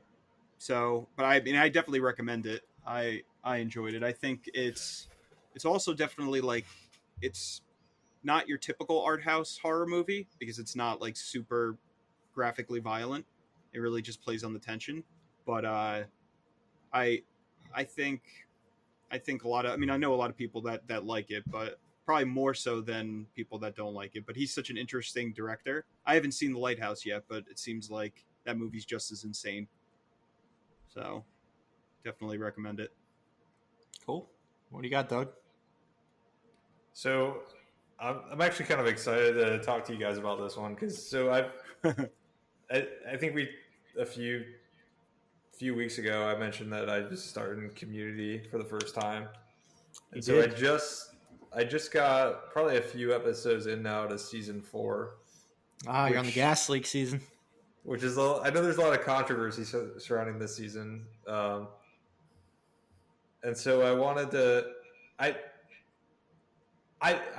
Speaker 3: So, but I mean, I definitely recommend it. I enjoyed it. I think it's also definitely like it's not your typical art house horror movie because it's not like super graphically violent. It really just plays on the tension. But I I think a lot of, I mean, I know a lot of people that like it, but probably more so than people that don't like it. But he's such an interesting director. I haven't seen The Lighthouse yet, but it seems like that movie's just as insane. So definitely recommend it.
Speaker 1: Cool. What do you got, Doug?
Speaker 4: So I'm actually kind of excited to talk to you guys about this one because I think a few weeks ago I mentioned that I just started in Community for the first time, and so I just got probably a few episodes in now to season 4.
Speaker 1: You're on the gas leak season.
Speaker 4: Which is I know there's a lot of controversy surrounding this season, and so I wanted to I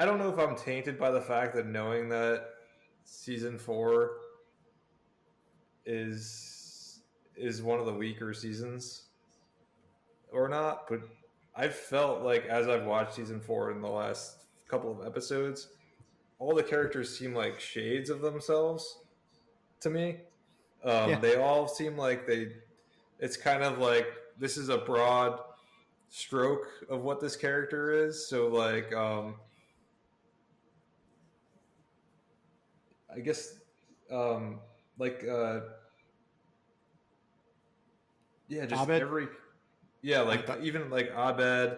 Speaker 4: don't know if I'm tainted by the fact that knowing that season 4 is one of the weaker seasons or not, but I've felt like as I've watched season 4 in the last couple of episodes, all the characters seem like shades of themselves to me. They all seem like it's kind of like this is a broad stroke of what this character is. So like, I guess, like, just
Speaker 1: Abed?
Speaker 4: Even like Abed.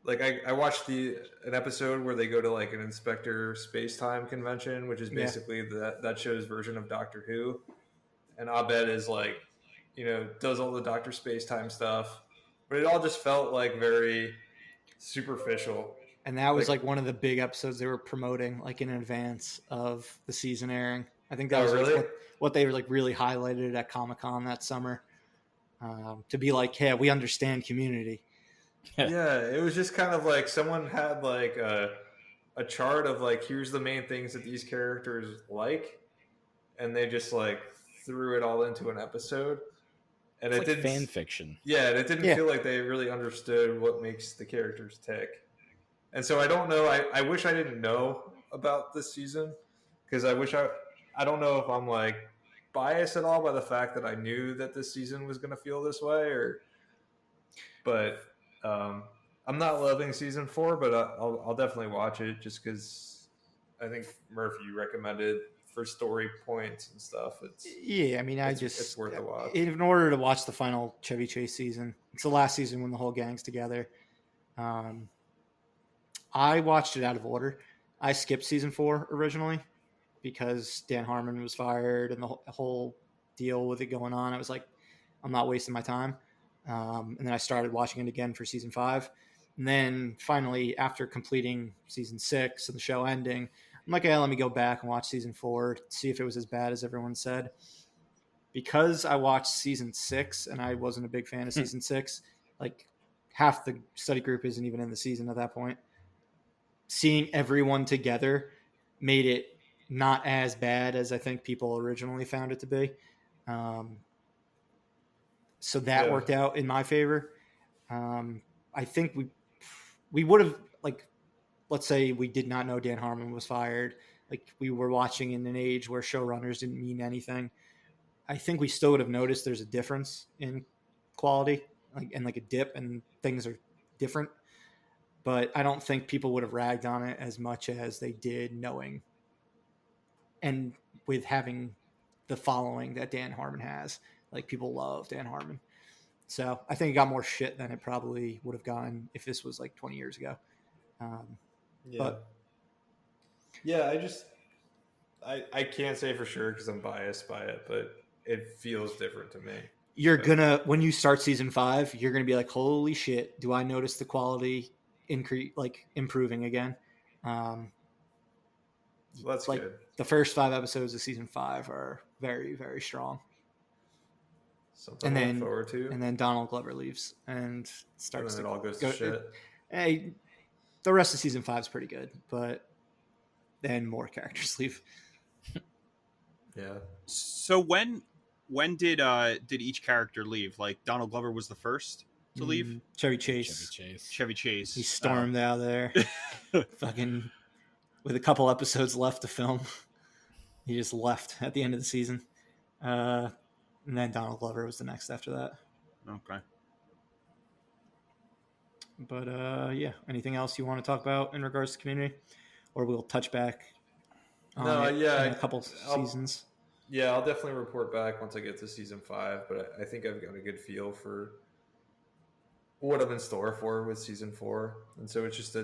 Speaker 4: Like I watched an episode where they go to like an Inspector Spacetime convention, which is basically that show's version of Doctor Who. And Abed is like, does all the Doctor Spacetime stuff, but it all just felt like very superficial.
Speaker 1: And that was like one of the big episodes they were promoting, like in advance of the season airing. I think that was
Speaker 4: really?
Speaker 1: what they were like really highlighted at Comic-Con that summer, to be like, "Hey, we understand Community."
Speaker 4: Yeah, it was just kind of like someone had like a chart of like, here's the main things that these characters like, and they just like threw it all into an episode. And
Speaker 2: it's like didn't fan fiction.
Speaker 4: Yeah, and it didn't feel like they really understood what makes the characters tick. And so I don't know. I wish I didn't know about this season because I don't know if I'm like biased at all by the fact that I knew that this season was going to feel this way, but I'm not loving season 4, but I'll definitely watch it just because I think Murph, you recommended for story points and stuff.
Speaker 1: It's
Speaker 4: worth a watch.
Speaker 1: In order to watch the final Chevy Chase season, it's the last season when the whole gang's together. I watched it out of order. I skipped season 4 originally because Dan Harmon was fired and the whole deal with it going on. I was like, I'm not wasting my time. And then I started watching it again for season 5. And then finally, after completing season 6 and the show ending, I'm like, let me go back and watch season 4, see if it was as bad as everyone said. Because I watched season 6 and I wasn't a big fan of season 6, like half the study group isn't even in the season at that point. Seeing everyone together made it not as bad as I think people originally found it to be. So that worked out in my favor. I think we would have, like, let's say we did not know Dan Harmon was fired. Like, we were watching in an age where showrunners didn't mean anything. I think we still would have noticed there's a difference in quality, like a dip, and things are different. But I don't think people would have ragged on it as much as they did knowing and with having the following that Dan Harmon has. Like, people love Dan Harmon. So I think it got more shit than it probably would have gotten if this was like 20 years ago.
Speaker 4: I can't say for sure because I'm biased by it, but it feels different to me.
Speaker 1: When you start season 5, you're gonna be like, holy shit, do I notice the quality improving again?
Speaker 4: That's
Speaker 1: like
Speaker 4: good.
Speaker 1: The first 5 episodes of season 5 are very, very strong.
Speaker 4: Something to look forward to.
Speaker 1: And then Donald Glover leaves and starts.
Speaker 4: And then it all goes to shit.
Speaker 1: The rest of season 5 is pretty good, but then more characters leave.
Speaker 4: Yeah.
Speaker 3: So when did each character leave? Like Donald Glover was the first to leave.
Speaker 1: Chevy Chase.
Speaker 3: Chevy Chase.
Speaker 1: He stormed out of there, fucking with a couple episodes left to film. He just left at the end of the season, and then Donald Glover was the next after that.
Speaker 3: Okay.
Speaker 1: But yeah, anything else you want to talk about in regards to Community, or we'll touch back on in a couple seasons.
Speaker 4: Yeah, I'll definitely report back once I get to season 5, but I think I've got a good feel for what I'm in store for with season 4. And so it's just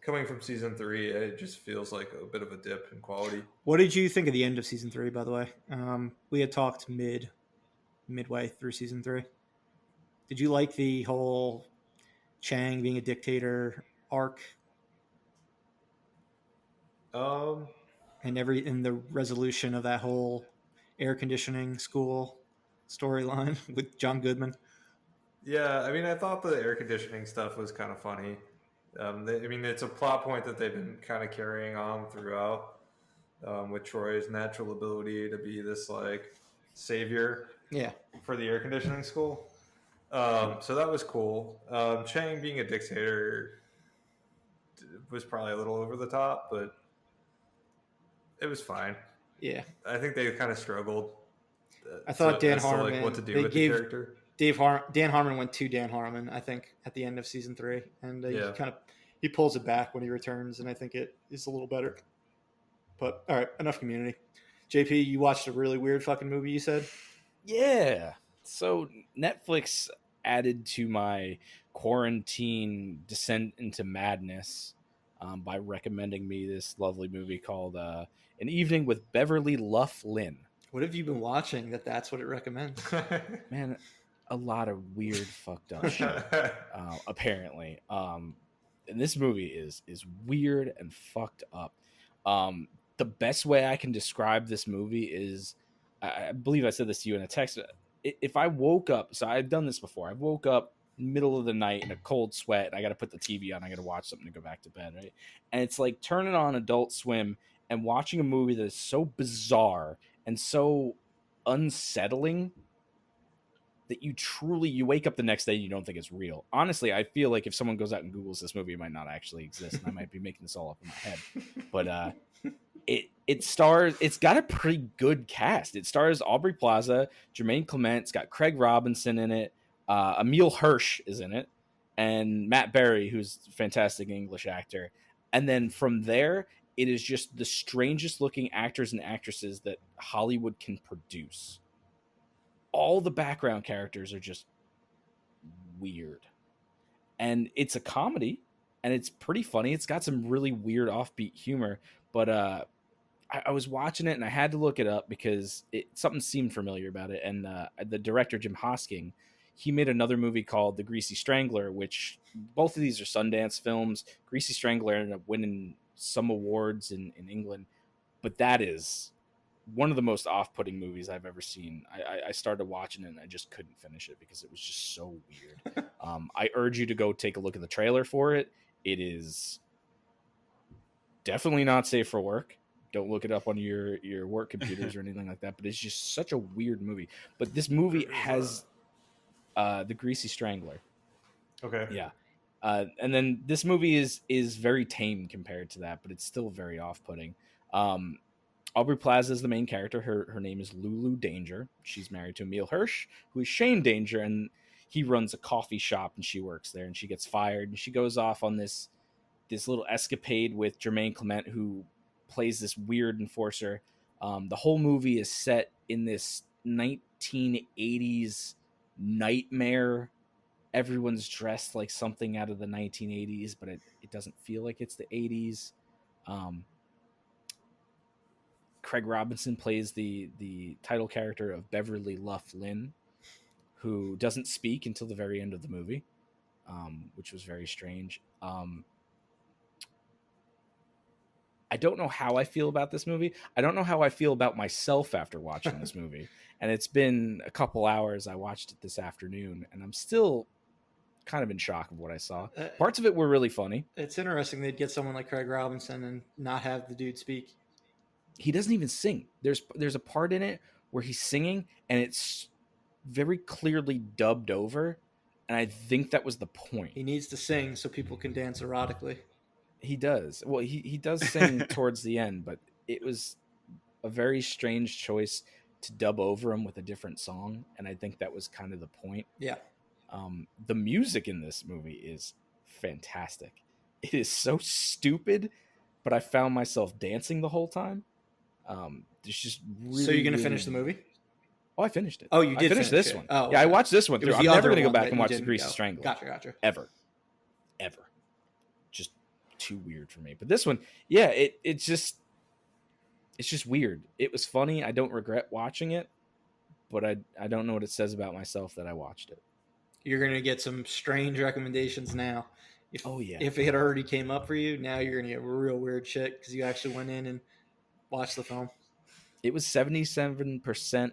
Speaker 4: coming from season 3, it just feels like a bit of a dip in quality.
Speaker 1: What did you think of the end of season 3, by the way? We had talked midway through season 3. Did you like the whole Chang being a dictator arc? And the resolution of that whole air conditioning school storyline with John Goodman.
Speaker 4: Yeah, I mean, I thought the air conditioning stuff was kind of funny. It's a plot point that they've been kind of carrying on throughout, with Troy's natural ability to be this like savior, for the air conditioning school. So that was cool. Chang being a dictator was probably a little over the top, but it was fine.
Speaker 1: Yeah,
Speaker 4: I think they kind of struggled.
Speaker 1: I thought Dan Harmon.
Speaker 4: Like what to do with the character.
Speaker 1: Dan Harmon went to Dan Harmon, I think, at the end of season 3, and he pulls it back when he returns, and I think it is a little better. But all right, enough Community. JP, you watched a really weird fucking movie. You said,
Speaker 2: yeah. So Netflix added to my quarantine descent into madness by recommending me this lovely movie called An Evening with Beverly, Luff, Linn.
Speaker 1: What have you been watching that's what it recommends?
Speaker 2: Man, a lot of weird fucked up shit, apparently. And this movie is weird and fucked up. The best way I can describe this movie is, I believe I said this to you in a text. If I woke up, so I've done this before. I woke up middle of the night in a cold sweat, and I got to put the TV on. I got to watch something to go back to bed, right? And it's like turning on Adult Swim and watching a movie that is so bizarre and so unsettling that you wake up the next day and you don't think it's real. Honestly, I feel like if someone goes out and Googles this movie, it might not actually exist, and I might be making this all up in my head. But it's got a pretty good cast. It stars Aubrey Plaza, Jermaine Clement, it's got Craig Robinson in it, Emil Hirsch is in it, and Matt Berry, who's a fantastic English actor. And then from there, it is just the strangest looking actors and actresses that Hollywood can produce. All the background characters are just weird. And it's a comedy, and it's pretty funny. It's got some really weird offbeat humor, but I was watching it and I had to look it up because something seemed familiar about it. And the director, Jim Hosking, he made another movie called The Greasy Strangler, which both of these are Sundance films. Greasy Strangler ended up winning some awards in England, but that is one of the most off-putting movies I've ever seen. I started watching it and I just couldn't finish it because it was just so weird. I urge you to go take a look at the trailer for it. It is definitely not safe for work. Don't look it up on your work computers or anything like that, but it's just such a weird movie. But this movie has The Greasy Strangler.
Speaker 4: Okay.
Speaker 2: Yeah. And then this movie is very tame compared to that, but it's still very off-putting. Aubrey Plaza is the main character. Her name is Lulu Danger. She's married to Emil Hirsch, who is Shane Danger, and he runs a coffee shop, and she works there, and she gets fired, and she goes off on this little escapade with Jermaine Clement, who plays this weird enforcer. The whole movie is set in this 1980s nightmare. Everyone's dressed like something out of the 1980s, but it doesn't feel like it's the 80s. Craig Robinson plays the title character of Beverly Luff Linn, who doesn't speak until the very end of the movie, which was very strange. I don't know how I feel about this movie. I don't know how I feel about myself after watching this movie. And it's been a couple hours. I watched it this afternoon, and I'm still kind of in shock of what I saw. Parts of it were really funny.
Speaker 1: It's interesting they'd get someone like Craig Robinson and not have the dude speak.
Speaker 2: He doesn't even sing. There's a part in it where he's singing and it's very clearly dubbed over, and I think that was the point.
Speaker 1: He needs to sing so people can dance erotically.
Speaker 2: He does. Well, he does sing towards the end, but it was a very strange choice to dub over him with a different song, and I think that was kind of the point.
Speaker 1: Yeah.
Speaker 2: The music in this movie is fantastic. It is so stupid, but I found myself dancing the whole time. It's just really,
Speaker 1: so you're gonna finish the movie?
Speaker 2: Oh, I finished it.
Speaker 1: Oh, you did
Speaker 2: finish this one.
Speaker 1: Oh,
Speaker 2: yeah, I watched this one through. I'm never gonna go back and watch The Greasy
Speaker 1: go.
Speaker 2: Strangler.
Speaker 1: Gotcha.
Speaker 2: Ever. Just too weird for me. But this one, yeah, it's just weird. It was funny. I don't regret watching it, but I don't know what it says about myself that I watched it.
Speaker 1: You're gonna get some strange recommendations now. If it already came up for you, now you're gonna get real weird shit because you actually went in and watched the film.
Speaker 2: It was 77%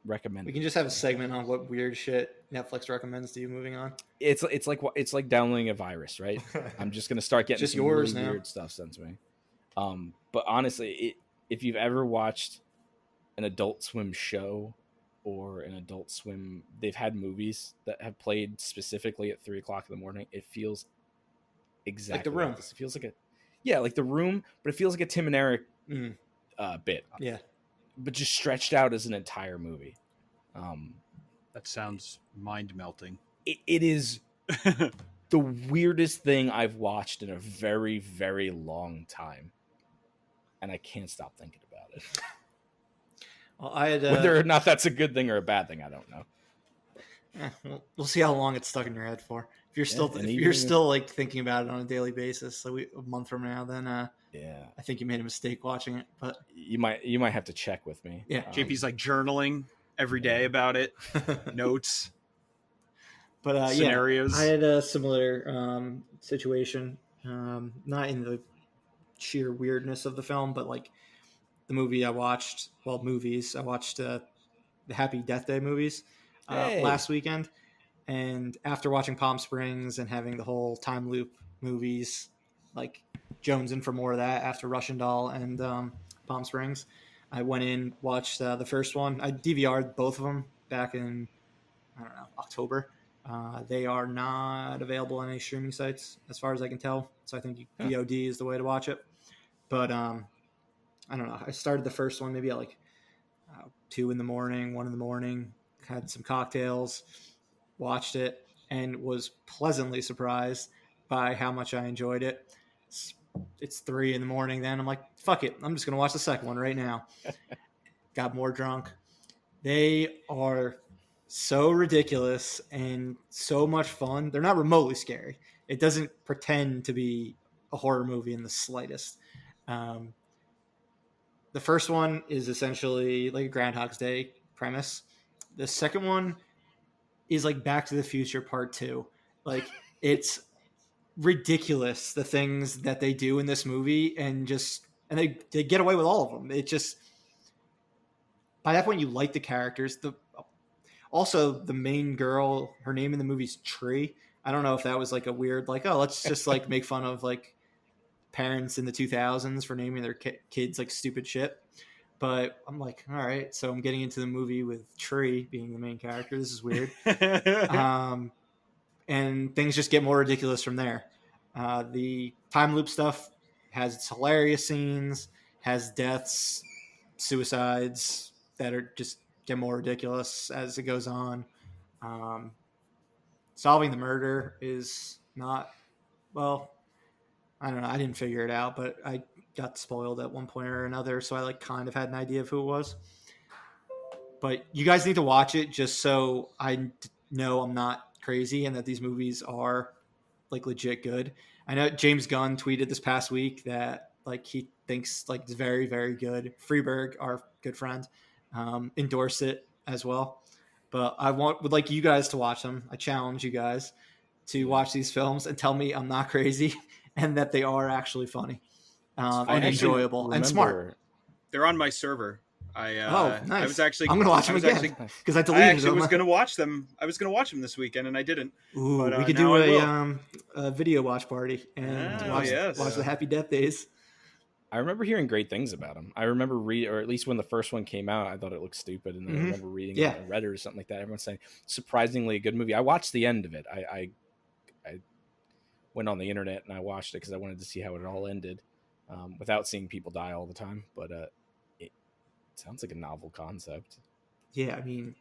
Speaker 2: recommended.
Speaker 1: We can just have a segment on what weird shit Netflix recommends to you. Moving on.
Speaker 2: It's like downloading a virus, right? I'm just gonna start getting
Speaker 1: just
Speaker 2: some
Speaker 1: yours
Speaker 2: really
Speaker 1: now.
Speaker 2: Weird stuff sent to me. But honestly, if you've ever watched an Adult Swim show or an Adult Swim, they've had movies that have played specifically at 3:00 in the morning. It feels exactly
Speaker 1: like The Room.
Speaker 2: like this. It feels like The Room, but it feels like a Tim and Eric bit.
Speaker 1: Yeah.
Speaker 2: But just stretched out as an entire movie.
Speaker 3: That sounds mind-melting.
Speaker 2: It is the weirdest thing I've watched in a very, very long time. And I can't stop thinking about it.
Speaker 1: Well, I had
Speaker 2: whether or not that's a good thing or a bad thing, I don't know.
Speaker 1: We'll see how long it's stuck in your head for. If you're still like thinking about it on a daily basis, so a month from now, then I think you made a mistake watching it. But
Speaker 2: you might have to check with me.
Speaker 1: Yeah,
Speaker 3: JP's like journaling every day about it, notes.
Speaker 1: But
Speaker 3: scenarios.
Speaker 1: I had a similar situation, not in the sheer weirdness of the film, but like the movie I watched. Well, movies I watched the Happy Death Day movies last weekend, and after watching Palm Springs and having the whole time loop movies, like jonesing for more of that after Russian Doll and Palm Springs, I went in, watched the first one. I DVR'd both of them back in October. They are not available on any streaming sites as far as I can tell, so I think VOD is the way to watch it. But I don't know. I started the first one maybe at like 2 in the morning, 1 in the morning, had some cocktails, watched it, and was pleasantly surprised by how much I enjoyed it. It's 3 in the morning then. I'm like, fuck it. I'm just going to watch the second one right now. Got more drunk. They are so ridiculous and so much fun. They're not remotely scary. It doesn't pretend to be a horror movie in the slightest. The first one is essentially like a Groundhog's Day premise. The second one is like Back to the Future Part 2. Like it's ridiculous the things that they do in this movie, and they get away with all of them. It just, by that point you like the characters. Also the main girl, her name in the movie is Tree. I don't know if that was like a weird like, oh, let's just like make fun of like parents in the 2000s for naming their kids like stupid shit. But I'm like, all right, so I'm getting into the movie with Tree being the main character. This is weird. And things just get more ridiculous from there. The time loop stuff has its hilarious scenes, has deaths, suicides that are just get more ridiculous as it goes on. Solving the murder is not, well, I don't know. I didn't figure it out, but I got spoiled at one point or another, so I like kind of had an idea of who it was. But you guys need to watch it just so I know I'm not crazy and that these movies are like legit good. I know James Gunn tweeted this past week that like he thinks like it's very, very good. Freeberg, our good friend, endorsed it as well. But I would like you guys to watch them. I challenge you guys to watch these films and tell me I'm not crazy and that they are actually funny and enjoyable and smart.
Speaker 3: They're on my server. I was actually
Speaker 1: I'm gonna watch them again because I deleted
Speaker 3: I actually
Speaker 1: them.
Speaker 3: was gonna watch them. I was gonna watch them this weekend, and I didn't.
Speaker 1: Ooh,
Speaker 3: but,
Speaker 1: we could
Speaker 3: now
Speaker 1: do a video watch party and watch the Happy Death Days.
Speaker 2: I remember hearing great things about them. I remember or at least when the first one came out, I thought it looked stupid, and then I remember reading on Reddit or something like that. Everyone's saying surprisingly a good movie. I watched the end of it. I went on the internet and I watched it because I wanted to see how it all ended, without seeing people die all the time. But it sounds like a novel concept. Yeah,
Speaker 1: I mean,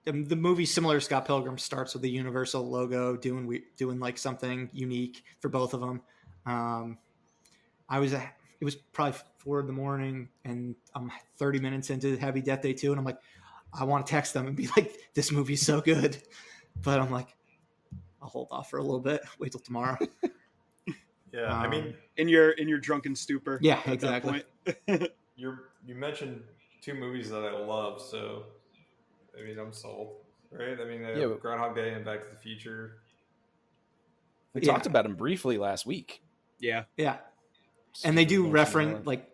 Speaker 1: the movie similar to Scott Pilgrim starts with the Universal logo, doing like something unique for both of them. It was probably 4 a.m. and I'm 30 minutes into Happy Death Day 2, and I'm like, I want to text them and be like, this movie's so good. But I'm like, I'll hold off for a little bit, wait till tomorrow.
Speaker 4: Yeah, I mean,
Speaker 3: in your drunken stupor.
Speaker 1: Yeah, exactly.
Speaker 4: You mentioned 2 movies that I love, so I mean, I'm sold, right? I mean, Groundhog Day and Back to the Future.
Speaker 2: We talked about them briefly last week.
Speaker 3: Yeah.
Speaker 1: And they do reference, like,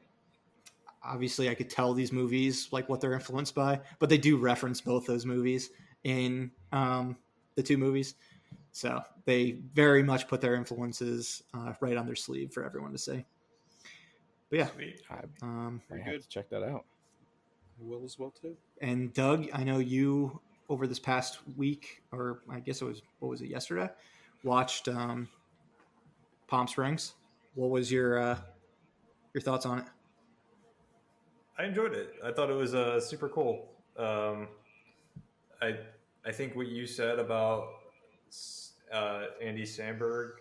Speaker 1: obviously I could tell these movies, like, what they're influenced by, but they do reference both those movies in the 2 movies. So they very much put their influences right on their sleeve for everyone to see. But yeah.
Speaker 2: Sweet. I have to check that out.
Speaker 3: I will as well, too.
Speaker 1: And Doug, I know you, over this past week, or I guess it was, what was it, yesterday, watched Palm Springs. What was your thoughts on it?
Speaker 4: I enjoyed it. I thought it was super cool. I think what you said about Andy Samberg,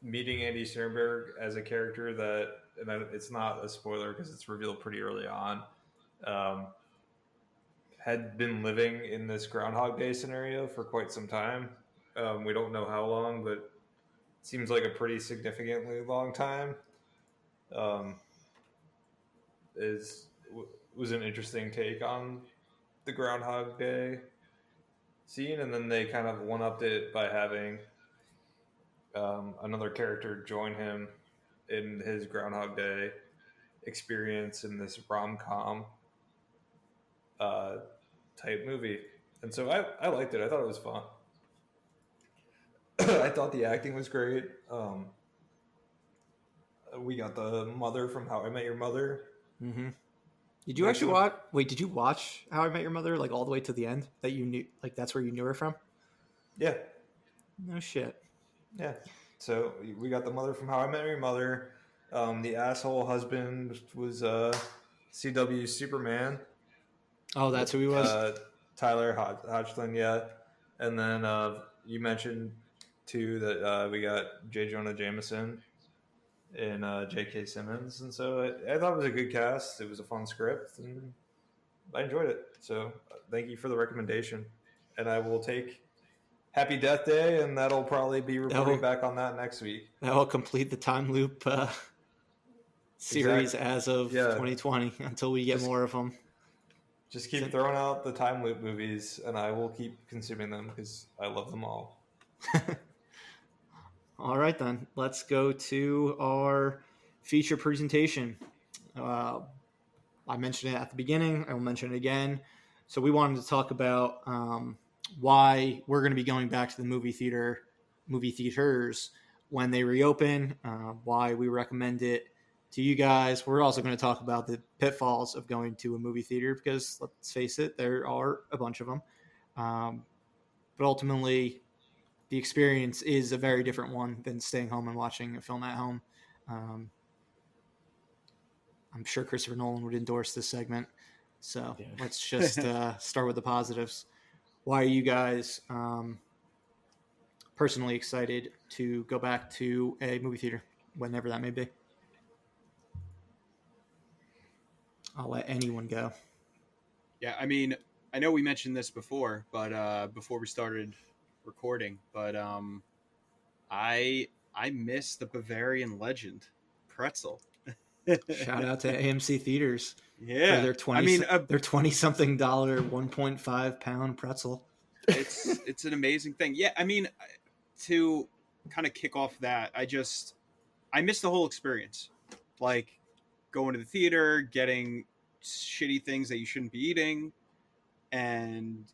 Speaker 4: meeting Andy Samberg as a character that, and it's not a spoiler because it's revealed pretty early on, had been living in this Groundhog Day scenario for quite some time. We don't know how long, but seems like a pretty significantly long time. Was an interesting take on the Groundhog Day scene, and then they kind of one-upped it by having another character join him in his Groundhog Day experience in this rom-com type movie. And so I liked it. I thought it was fun. I thought the acting was great. We got the mother from How I Met Your Mother.
Speaker 1: Mm-hmm. Did you actually watch? Wait, did you watch How I Met Your Mother like all the way to the end? That you knew, like that's where you knew her from?
Speaker 4: Yeah.
Speaker 1: No shit.
Speaker 4: Yeah. So we got the mother from How I Met Your Mother. The asshole husband was CW Superman.
Speaker 1: Oh, that's who he was.
Speaker 4: Tyler Hodgson, yeah. And then you mentioned too that we got J. Jonah Jameson and J.K. Simmons, and so I thought it was a good cast. It was a fun script, and I enjoyed it. So thank you for the recommendation, and I will take Happy Death Day, and that'll probably be reporting back on that next week.
Speaker 1: That will complete the time loop series as of 2020 until we get more of them.
Speaker 4: Just keep throwing out the time loop movies, and I will keep consuming them because I love them all.
Speaker 1: All right, then. Let's go to our feature presentation. I mentioned it at the beginning. I will mention it again. So we wanted to talk about why we're going to be going back to the movie theaters when they reopen, why we recommend it to you guys. We're also going to talk about the pitfalls of going to a movie theater because, let's face it, there are a bunch of them. But ultimately, the experience is a very different one than staying home and watching a film at home. I'm sure Christopher Nolan would endorse this segment. So let's just start with the positives. Why are you guys personally excited to go back to a movie theater, whenever that may be? I'll let anyone go.
Speaker 3: Yeah, I mean, I know we mentioned this before, but before we started recording, but I miss the Bavarian Legend pretzel.
Speaker 1: Shout out to AMC theaters.
Speaker 3: Yeah,
Speaker 1: for their 20-something dollar 1.5 pound pretzel.
Speaker 3: It's an amazing thing. Yeah, I mean, to kind of kick off that, I miss the whole experience, like going to the theater, getting shitty things that you shouldn't be eating, and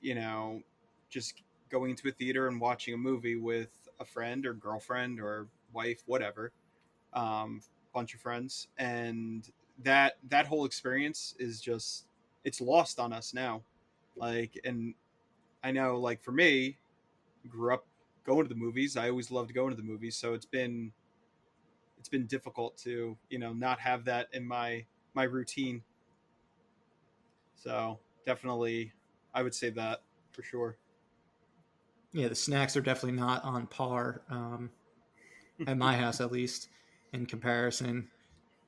Speaker 3: just going to a theater and watching a movie with a friend or girlfriend or wife, whatever, bunch of friends, and that whole experience is just, it's lost on us now. Like, and I know, like, for me, grew up going to the movies. I always loved going to the movies, so it's been difficult to not have that in my routine. So definitely, I would say that for sure.
Speaker 1: Yeah, the snacks are definitely not on par, at my house at least, in comparison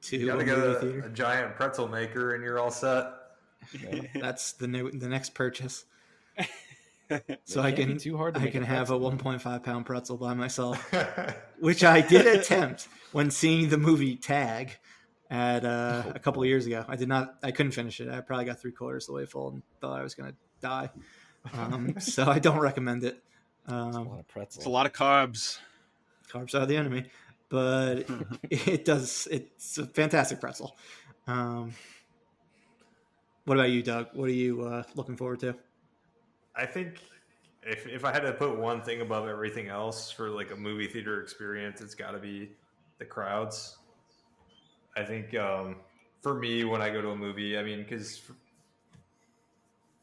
Speaker 1: to
Speaker 4: You gotta
Speaker 1: a
Speaker 4: get
Speaker 1: movie theater.
Speaker 4: a giant pretzel maker and you're all set.
Speaker 1: Yeah, that's the next purchase. So
Speaker 2: It
Speaker 1: I
Speaker 2: can't be
Speaker 1: can
Speaker 2: too hard to
Speaker 1: I
Speaker 2: make
Speaker 1: can
Speaker 2: a
Speaker 1: have a
Speaker 2: pretzel.
Speaker 1: 1.5 pound pretzel by myself, which I did attempt when seeing the movie Tag at a couple of years ago. I couldn't finish it. I probably got 3/4 of the way full and thought I was gonna die. So I don't recommend it.
Speaker 2: It's a lot of pretzel.
Speaker 3: It's a lot of carbs.
Speaker 1: Carbs are the enemy, but it's a fantastic pretzel. What about you, Doug? What are you looking forward to?
Speaker 4: I think if I had to put one thing above everything else for like a movie theater experience, it's got to be the crowds. I think for me, when I go to a movie, I mean, because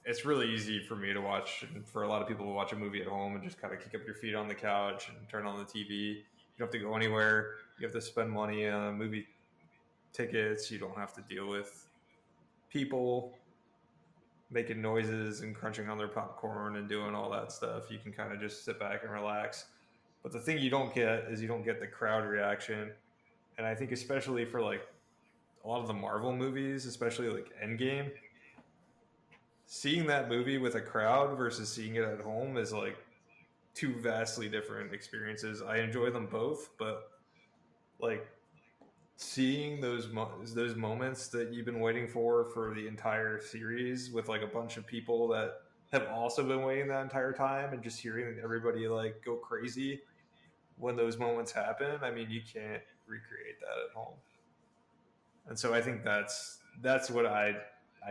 Speaker 4: it's really easy for me to watch, and for a lot of people to watch a movie at home and just kind of kick up your feet on the couch and turn on the TV. You don't have to go anywhere. You have to spend money on movie tickets. You don't have to deal with people making noises and crunching on their popcorn and doing all that stuff. You can kind of just sit back and relax. But the thing you don't get is you don't get the crowd reaction. And I think especially for like a lot of the Marvel movies, especially like Endgame, seeing that movie with a crowd versus seeing it at home is like two vastly different experiences. I enjoy them both, but like seeing those moments that you've been waiting for the entire series with like a bunch of people that have also been waiting that entire time, and just hearing everybody like go crazy when those moments happen, I mean, you can't recreate that at home. And so I think that's what I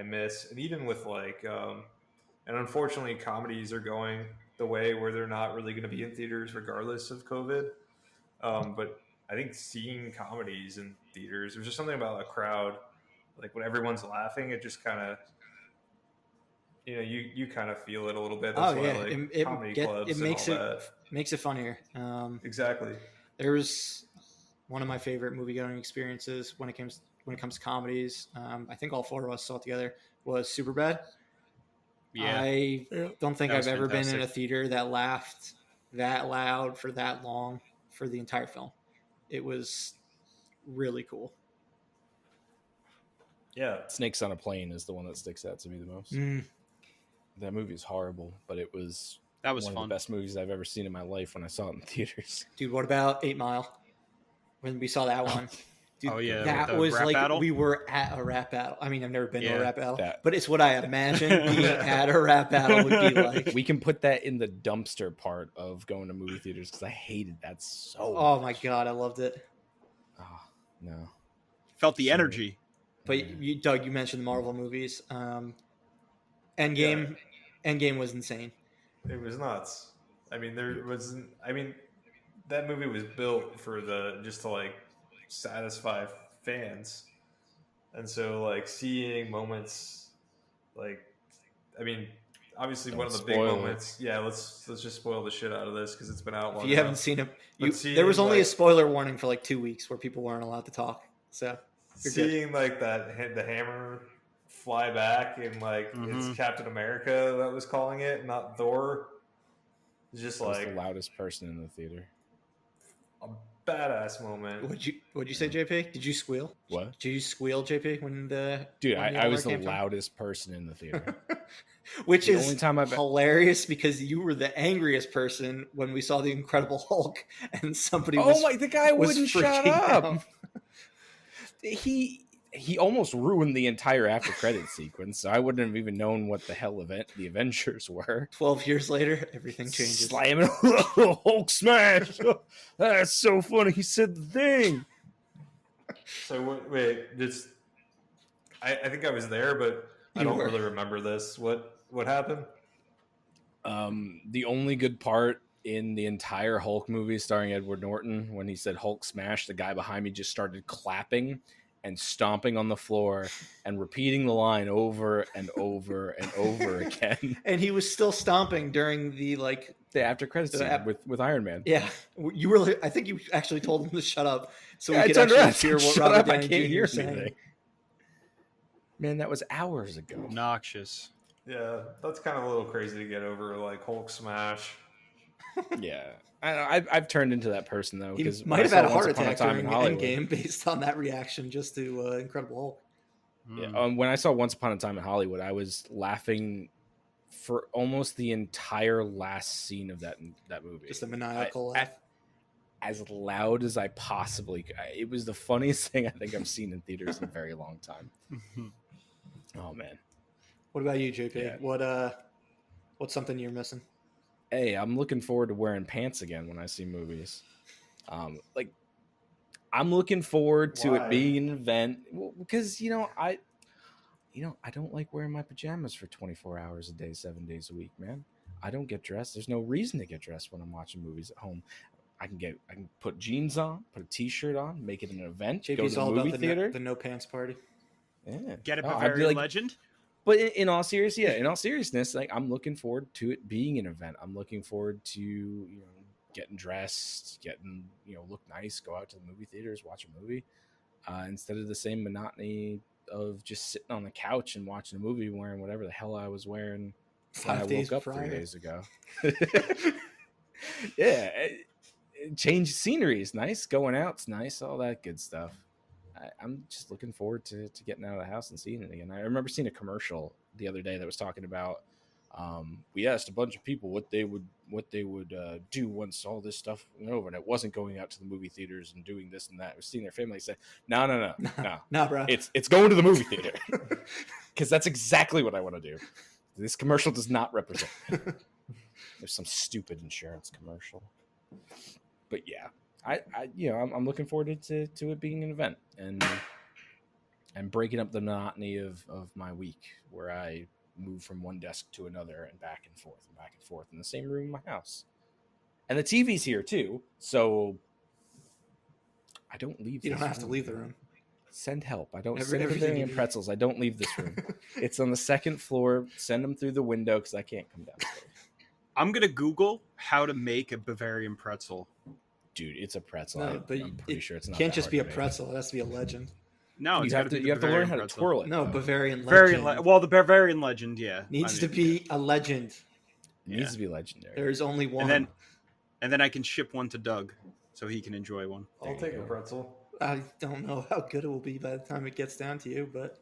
Speaker 4: miss. And even with like and unfortunately comedies are going the way where they're not really going to be in theaters regardless of COVID, but I think seeing comedies in theaters, there's just something about a crowd, like when everyone's laughing, it just kind of, you kind of feel it a little bit. That's why I like comedy clubs
Speaker 1: it makes
Speaker 4: and all
Speaker 1: makes it funnier.
Speaker 4: Exactly.
Speaker 1: There's one of my favorite movie going experiences when it comes to comedies. I think all four of us saw it together, was Superbad.
Speaker 3: Yeah,
Speaker 1: I don't think
Speaker 3: That
Speaker 1: I've
Speaker 3: was
Speaker 1: ever been in a
Speaker 3: fantastic.
Speaker 1: theater that laughed that loud for that long for the entire film. It was really cool.
Speaker 4: Yeah.
Speaker 2: Snakes on a Plane is the one that sticks out to me the most. That movie is horrible, but it was
Speaker 3: That was
Speaker 2: one
Speaker 3: fun.
Speaker 2: of the best movies I've ever seen in my life when I saw it in theaters.
Speaker 1: Dude, what about 8 Mile? When we saw that one. Dude,
Speaker 3: Oh, yeah,
Speaker 1: that
Speaker 3: with the
Speaker 1: was
Speaker 3: rap
Speaker 1: like
Speaker 3: battle?
Speaker 1: we were at a rap battle. I mean, I've never been to a
Speaker 3: Yeah,
Speaker 1: rap battle,
Speaker 2: that-
Speaker 1: but it's what I imagine being at a rap battle would be like.
Speaker 2: We can put that in the dumpster part of going to movie theaters because I hated that so
Speaker 1: Oh
Speaker 2: much.
Speaker 1: my god, I loved it.
Speaker 2: Oh, no.
Speaker 3: Felt the
Speaker 2: So-
Speaker 3: energy.
Speaker 1: But you, Doug, you mentioned the Marvel movies. Endgame was insane.
Speaker 4: It was nuts. I mean, that movie was built for just to like satisfy fans. And so like seeing moments like, I mean, obviously
Speaker 2: Don't
Speaker 4: one of the big
Speaker 2: spoil it.
Speaker 4: moments. Yeah, let's just spoil the shit out of this because it's been out long
Speaker 1: If you haven't
Speaker 4: enough.
Speaker 1: seen it,
Speaker 4: But seeing,
Speaker 1: there was only a
Speaker 4: like-
Speaker 1: spoiler warning for like 2 weeks where people weren't allowed to talk. So you're good.
Speaker 4: Seeing like the hammer fly back and like it's Captain America that was calling it, not Thor. It's just
Speaker 2: I was
Speaker 4: like
Speaker 2: the loudest person in the theater.
Speaker 4: a badass moment.
Speaker 1: What'd you say, JP? Did you squeal?
Speaker 2: What?
Speaker 1: Did you squeal, JP, when the
Speaker 2: Dude,
Speaker 1: when
Speaker 2: I was the
Speaker 1: alarm came from?
Speaker 2: loudest person in the theater.
Speaker 1: Which
Speaker 2: The
Speaker 1: is
Speaker 2: only time I've-
Speaker 1: hilarious because you were the angriest person when we saw the Incredible Hulk and somebody was
Speaker 2: the guy
Speaker 1: was
Speaker 2: wouldn't shut
Speaker 1: freaking
Speaker 2: up.
Speaker 1: out.
Speaker 2: He almost ruined the entire after credit sequence. So I wouldn't have even known what the hell the Avengers were.
Speaker 1: 12 years later, everything changes.
Speaker 2: Slamming Hulk smash. That's so funny. He said the thing.
Speaker 4: So wait, just I think I was there, but I don't really remember this. What happened?
Speaker 2: The only good part in the entire Hulk movie starring Edward Norton, when he said Hulk smash, the guy behind me just started clapping and stomping on the floor and repeating the line over and over and over again.
Speaker 1: And he was still stomping during the
Speaker 2: after credits scene with Iron Man.
Speaker 1: Yeah, you really. I think you actually told him to shut up, so
Speaker 2: yeah,
Speaker 1: we could actually hear what Robert Downey Jr. was saying.
Speaker 2: Anything. Man, that was hours ago.
Speaker 3: Obnoxious.
Speaker 4: Yeah, that's kind of a little crazy to get over, like Hulk smash.
Speaker 2: Yeah, I've turned into that person though, because
Speaker 1: he might have had a heart attack during Endgame based on that reaction just to Incredible Hulk.
Speaker 2: Yeah, when I saw Once Upon a Time in Hollywood, I was laughing for almost the entire last scene of that movie.
Speaker 1: Just a maniacal laugh.
Speaker 2: As loud as I possibly could. It was the funniest thing I think I've seen in theaters in a very long time. Oh man.
Speaker 1: What about you, JP?
Speaker 2: Yeah.
Speaker 1: What's something you're missing?
Speaker 2: Hey, I'm looking forward to wearing pants again when I see movies. I'm looking forward to it being an event because I don't like wearing my pajamas for 24 hours a day, 7 days a week, man. I don't get dressed. There's no reason to get dressed when I'm watching movies at home. I can put jeans on, put a t-shirt on, make it an event.
Speaker 1: JP's
Speaker 2: go to the
Speaker 1: all
Speaker 2: movie
Speaker 1: about
Speaker 2: theater.
Speaker 1: The no pants party.
Speaker 2: Yeah.
Speaker 3: Get a Bavarian legend.
Speaker 2: But in all seriousness, like I'm looking forward to it being an event. I'm looking forward to getting dressed, look nice, go out to the movie theaters, watch a movie, instead of the same monotony of just sitting on the couch and watching a movie wearing whatever the hell I was wearing when I woke up 3 days ago. Yeah, change scenery is nice, going out's nice, all that good stuff. I'm just looking forward to getting out of the house and seeing it again. I remember seeing a commercial the other day that was talking about we asked a bunch of people what they would do once all this stuff went over, and it wasn't going out to the movie theaters and doing this and that. It was seeing their family say, no,
Speaker 1: bro.
Speaker 2: It's going to the movie theater because that's exactly what I want to do. This commercial does not represent me. There's some stupid insurance commercial, but yeah, I'm looking forward to it being an event and breaking up the monotony of my week where I move from one desk to another and back and forth in the same room in my house. And the TV's here too, so I don't leave.
Speaker 1: You don't have to leave the room.
Speaker 2: Send help. I don't send everything in pretzels. I don't leave this room. It's on the second floor. Send them through the window because I can't come downstairs.
Speaker 3: I'm gonna Google how to make a Bavarian pretzel.
Speaker 2: Dude, it's a pretzel.
Speaker 1: No, but
Speaker 2: I'm pretty sure it's not.
Speaker 1: Can't just be a pretzel. It has to be a legend.
Speaker 3: No,
Speaker 2: you have to learn how to twirl it.
Speaker 1: No, Bavarian legend.
Speaker 3: Well, the Bavarian legend, yeah,
Speaker 1: needs to be a legend.
Speaker 2: Needs to be legendary.
Speaker 1: There is only one.
Speaker 3: And then I can ship one to Doug so he can enjoy one.
Speaker 4: I'll take a pretzel.
Speaker 1: I don't know how good it will be by the time it gets down to you, but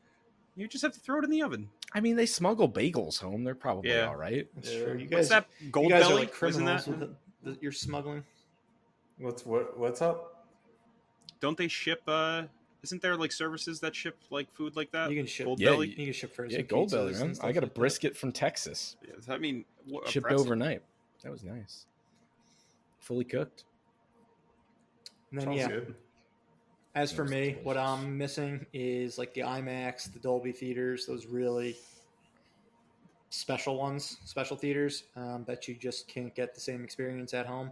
Speaker 3: you just have to throw it in the oven.
Speaker 2: I mean, they smuggle bagels home. They're probably all right.
Speaker 1: That's true. You
Speaker 3: What's
Speaker 1: guys,
Speaker 3: that? Gold
Speaker 1: you guys
Speaker 3: belly?
Speaker 1: are like criminals with you're smuggling.
Speaker 4: What's up?
Speaker 3: Don't they ship? Isn't there like services that ship like food like that?
Speaker 1: You can ship
Speaker 3: Gold belly.
Speaker 1: You can ship frozen.
Speaker 2: Yeah, Gold Belly, man. I got a
Speaker 1: like
Speaker 2: brisket from Texas.
Speaker 3: Yeah, I mean,
Speaker 2: shipped overnight. That was nice. Fully cooked.
Speaker 1: And then
Speaker 4: good.
Speaker 1: As for me, what I'm missing is like the IMAX, the Dolby theaters, those really special theaters that you just can't get the same experience at home,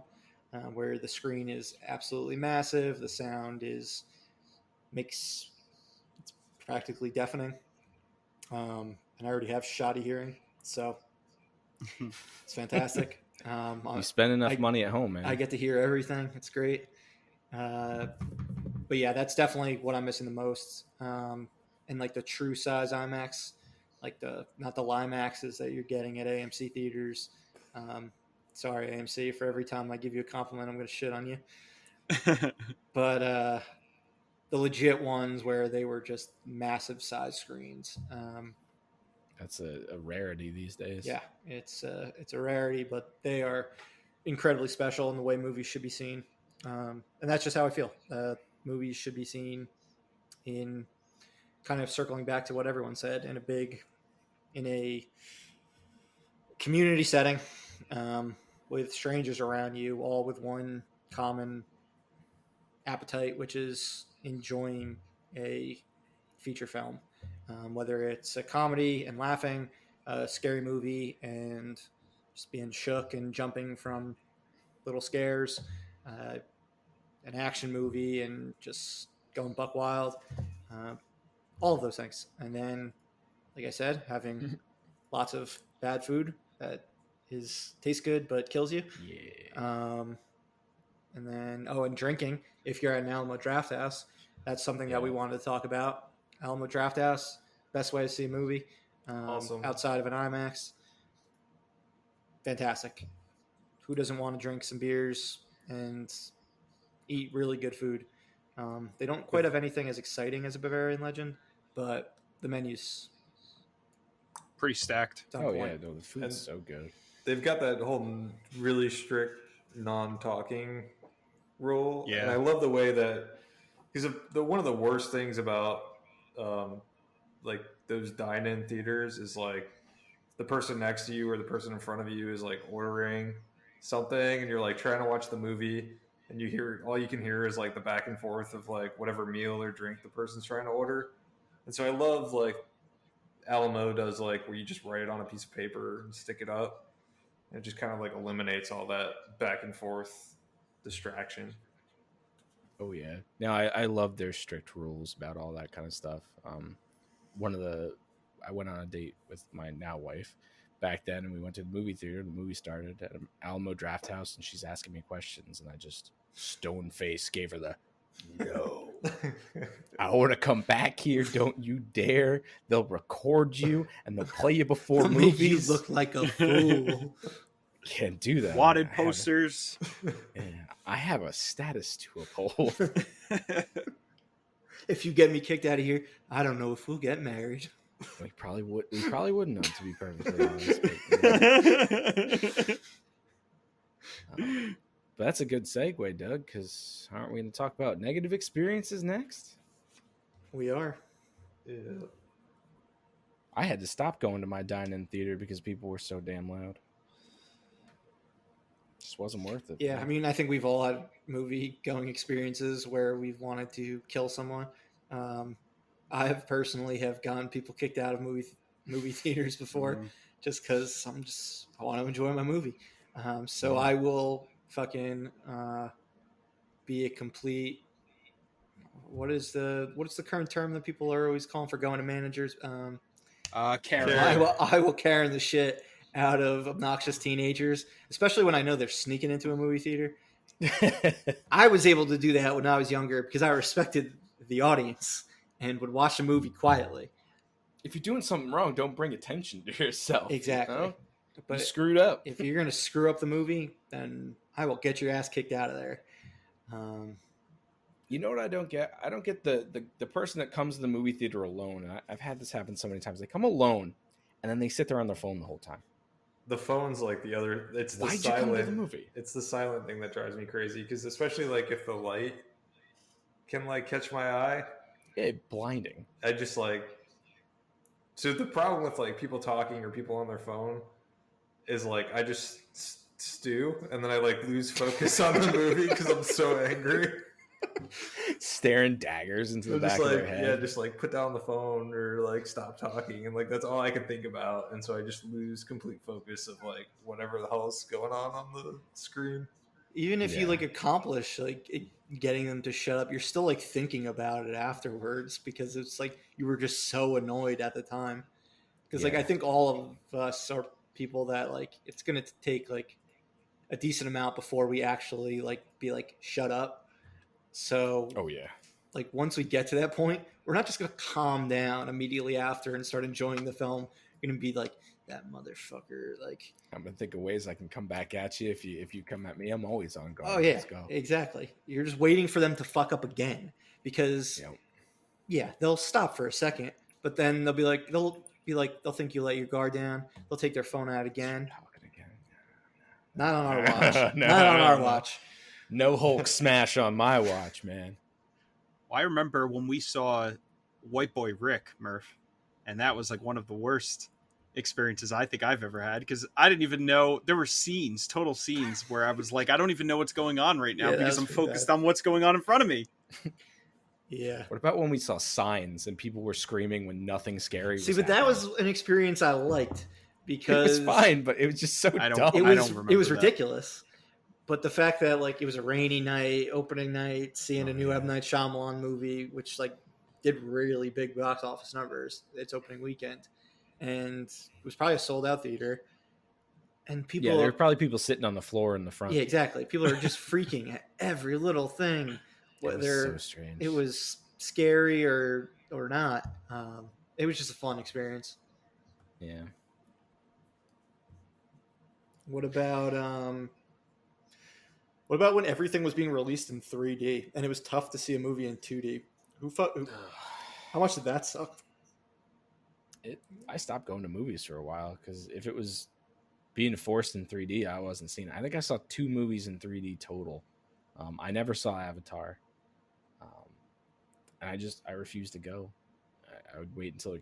Speaker 1: where the screen is absolutely massive, the sound it's practically deafening, and I already have shoddy hearing, so it's fantastic.
Speaker 2: You spend enough money at home, man.
Speaker 1: I get to hear everything. It's great. But yeah, that's definitely what I'm missing the most. And like the true size IMAX, like not the Limaxes that you're getting at AMC theaters. Sorry, AMC, for every time I give you a compliment, I'm going to shit on you. But the legit ones where they were just massive size screens.
Speaker 2: That's a rarity these days.
Speaker 1: Yeah, it's a rarity, but they are incredibly special in the way movies should be seen. And that's just how I feel. Movies should be seen in kind of circling back to what everyone said in a community setting, with strangers around you, all with one common appetite, which is enjoying a feature film. whether it's a comedy and laughing, a scary movie and just being shook and jumping from little scares, an action movie and just going buck wild, all of those things. And then, like I said, having lots of bad food that tastes good but kills you.
Speaker 2: Yeah.
Speaker 1: And then, and drinking. If you're at an Alamo Draft House, that's something that we wanted to talk about. Alamo Draft House, best way to see a movie.
Speaker 4: Awesome.
Speaker 1: Outside of an IMAX. Fantastic. Who doesn't want to drink some beers and eat really good food? They don't quite have anything as exciting as a Bavarian Legend, but the menu's
Speaker 3: pretty stacked.
Speaker 2: Oh yeah, no, the food's so good.
Speaker 4: They've got that whole really strict non-talking rule.
Speaker 3: Yeah.
Speaker 4: And I love the way that, because one of the worst things about like those dine-in theaters is like the person next to you or the person in front of you is like ordering something and you're like trying to watch the movie and all you can hear is like the back and forth of like whatever meal or drink the person's trying to order. And so I love like Alamo does like where you just write it on a piece of paper and stick it up. And it just kind of like eliminates all that back and forth distraction.
Speaker 2: Oh yeah. Now I love their strict rules about all that kind of stuff. I went on a date with my now wife back then, and we went to the movie theater. The movie started at an Alamo Draft House, and she's asking me questions, and I just stone face gave her the no. I want to come back here. Don't you dare. They'll record you and they'll play you before movies.
Speaker 1: You look like a fool.
Speaker 2: Can't do that.
Speaker 3: Wanted posters.
Speaker 2: I have a status to uphold.
Speaker 1: If you get me kicked out of here, I don't know if we'll get married.
Speaker 2: We probably wouldn't know, to be perfectly honest. But that's a good segue, Doug, because aren't we going to talk about negative experiences next?
Speaker 1: We are.
Speaker 4: Yeah.
Speaker 2: I had to stop going to my dine-in theater because people were so damn loud. Just wasn't worth it.
Speaker 1: Yeah, I mean, I think we've all had movie-going experiences where we've wanted to kill someone. I have personally gotten people kicked out of movie theaters before just because I want to enjoy my movie. So I will fucking be a complete. What's the current term that people are always calling for going to managers?
Speaker 3: Karen.
Speaker 1: I will Karen the shit out of obnoxious teenagers, especially when I know they're sneaking into a movie theater. I was able to do that when I was younger because I respected the audience and would watch a movie quietly.
Speaker 2: If you're doing something wrong, don't bring attention to yourself.
Speaker 1: Exactly.
Speaker 2: You know?
Speaker 1: But
Speaker 2: you screwed up.
Speaker 1: If you're going to screw up the movie, then I will get your ass kicked out of there.
Speaker 2: You know what I don't get? I don't get the person that comes to the movie theater alone. I've had this happen so many times. They come alone, and then they sit there on their phone the whole time.
Speaker 4: The phone's like the other. It's the
Speaker 2: Why'd
Speaker 4: silent.
Speaker 2: you come to the movie?
Speaker 4: It's the silent thing that drives me crazy because especially like if the light can like catch my eye,
Speaker 2: Blinding.
Speaker 4: I just like. So the problem with like people talking or people on their phone is like I just stew and then I like lose focus on the movie because I'm so angry.
Speaker 2: Staring daggers into the back of their head.
Speaker 4: Yeah, just like put down the phone or like stop talking, and like that's all I can think about, and so I just lose complete focus of like whatever the hell is going on the screen.
Speaker 1: Even if you like accomplish like getting them to shut up, you're still like thinking about it afterwards because it's like you were just so annoyed at the time. Because like I think all of us are people that like it's gonna take like a decent amount before we actually like be like shut up. So, like once we get to that point, we're not just gonna calm down immediately after and start enjoying the film. We're gonna be like that motherfucker. Like
Speaker 2: I'm gonna think of ways I can come back at you if you come at me. I'm always on guard.
Speaker 1: Oh yeah,
Speaker 2: Let's go.
Speaker 1: Exactly. You're just waiting for them to fuck up again because they'll stop for a second, but then they'll think you let your guard down. They'll take their phone out again. Not on our watch. Not on our watch.
Speaker 2: No Hulk smash on my watch, man.
Speaker 3: Well, I remember when we saw White Boy Rick, Murph, and that was like one of the worst experiences I think I've ever had because I didn't even know there were total scenes where I was like, I don't even know what's going on right now because I'm focused on what's going on in front of me.
Speaker 1: Yeah.
Speaker 2: What about when we saw Signs and people were screaming when nothing scary was
Speaker 1: See, but that
Speaker 2: happening?
Speaker 1: was an experience I liked
Speaker 2: It
Speaker 1: because
Speaker 2: was fine, but it was just so
Speaker 3: I don't-
Speaker 2: dumb.
Speaker 1: it
Speaker 3: I
Speaker 1: was
Speaker 3: don't
Speaker 1: it was
Speaker 3: remember that.
Speaker 1: ridiculous. But the fact that like it was a rainy night, opening night, seeing a new M. Night Shyamalan movie, which like did really big box office numbers its opening weekend, and it was probably a sold out theater. And people,
Speaker 2: Yeah, there were probably people sitting on the floor in the front.
Speaker 1: yeah, exactly. People are just freaking at every little thing,
Speaker 2: It was
Speaker 1: whether
Speaker 2: so strange.
Speaker 1: it was scary or not. It was just a fun experience.
Speaker 2: Yeah.
Speaker 1: What about when everything was being released in 3D and it was tough to see a movie in 2D? How much did that suck?
Speaker 2: I stopped going to movies for a while because if it was being forced in 3D, I wasn't seeing it. I think I saw 2 movies in 3D total. I never saw Avatar, and I refused to go. I would wait until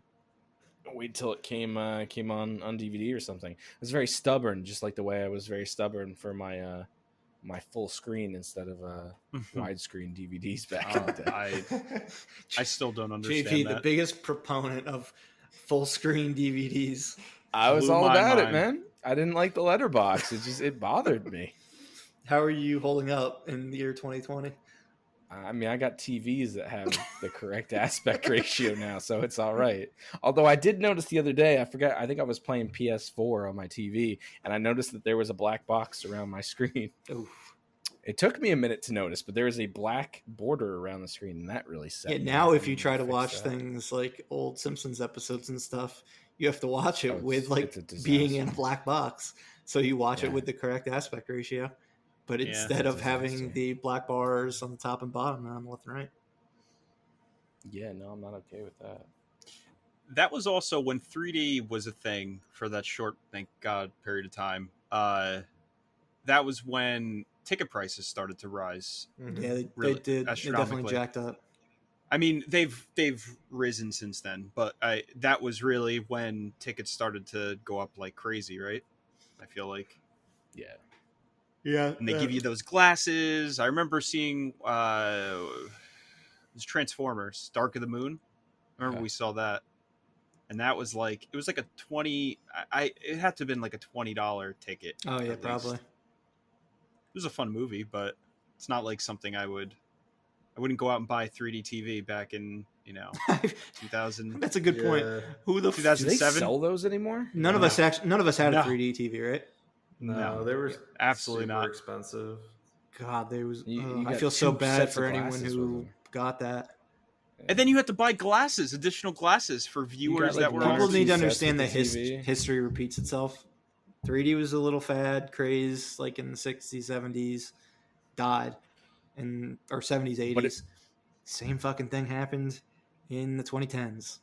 Speaker 2: it came on DVD or something. I was very stubborn, just like the way I was very stubborn for my my full screen instead of widescreen DVDs back in the day.
Speaker 3: I still don't understand
Speaker 1: JP,
Speaker 3: that.
Speaker 1: the biggest proponent of full screen DVDs.
Speaker 2: I was
Speaker 3: Blew
Speaker 2: all
Speaker 3: my
Speaker 2: about it,
Speaker 3: mind.
Speaker 2: man. I didn't like the letterbox. It bothered me.
Speaker 1: How are you holding up in the year 2020?
Speaker 2: I mean, I got TVs that have the correct aspect ratio now, so it's all right. Although I did notice the other day, I think I was playing PS4 on my TV, and I noticed that there was a black box around my screen.
Speaker 1: Oof.
Speaker 2: It took me a minute to notice, but there was a black border around the screen, and that really set
Speaker 1: Yeah,
Speaker 2: me
Speaker 1: now
Speaker 2: off.
Speaker 1: if you try to
Speaker 2: Fix
Speaker 1: watch
Speaker 2: that.
Speaker 1: things like old Simpsons episodes and stuff, you have to watch it
Speaker 2: Oh,
Speaker 1: with
Speaker 2: it's a
Speaker 1: being in a
Speaker 2: disaster.
Speaker 1: black box. So you watch it
Speaker 2: Yeah.
Speaker 1: with the correct aspect ratio. But
Speaker 3: Yeah,
Speaker 1: instead
Speaker 2: it's
Speaker 1: of
Speaker 2: a
Speaker 1: having
Speaker 2: disaster.
Speaker 1: the black bars on the top and bottom and on the left and right.
Speaker 2: Yeah, no, I'm not okay with that.
Speaker 3: That was also when 3D was a thing for that short, thank God, period of time. That was when ticket prices started to rise.
Speaker 1: Yeah, they
Speaker 3: Really,
Speaker 1: did. They definitely
Speaker 3: astronomically.
Speaker 1: jacked up.
Speaker 3: I mean, they've risen since then, but that was really when tickets started to go up like crazy, right? I feel like.
Speaker 2: Yeah.
Speaker 1: Yeah.
Speaker 3: And they give you those glasses. I remember seeing it was Transformers, Dark of the Moon. I remember
Speaker 2: Okay.
Speaker 3: we saw that. And that was like it was like a 20 it had to have been like a $20 ticket.
Speaker 1: Oh, yeah,
Speaker 3: at
Speaker 1: probably.
Speaker 3: least. It was a fun movie, but it's not like something I wouldn't go out and buy 3D TV back in, 2000.
Speaker 1: That's a good point.
Speaker 4: Yeah.
Speaker 1: Who the
Speaker 2: Do they
Speaker 3: 2007?
Speaker 2: sell those anymore?
Speaker 1: none of us had
Speaker 3: No.
Speaker 1: a 3D TV, right?
Speaker 4: No, they were
Speaker 3: absolutely
Speaker 4: super
Speaker 3: not.
Speaker 4: expensive.
Speaker 1: God, they was.
Speaker 2: You
Speaker 1: I
Speaker 2: got
Speaker 1: feel so
Speaker 2: 2
Speaker 1: bad
Speaker 2: sets
Speaker 1: for
Speaker 2: of
Speaker 1: anyone
Speaker 2: glasses
Speaker 1: who
Speaker 2: with them.
Speaker 1: got that.
Speaker 3: And then you had to buy glasses, additional glasses for viewers
Speaker 2: like,
Speaker 3: that were
Speaker 2: one or
Speaker 1: People
Speaker 3: on.
Speaker 2: two
Speaker 1: need to
Speaker 2: sets
Speaker 1: understand
Speaker 2: with
Speaker 1: that
Speaker 2: the TV.
Speaker 1: history repeats itself. 3D was a little fad craze, like in the 60s, 70s, died, or 70s, 80s.
Speaker 2: But
Speaker 1: Same fucking thing happened in the 2010s.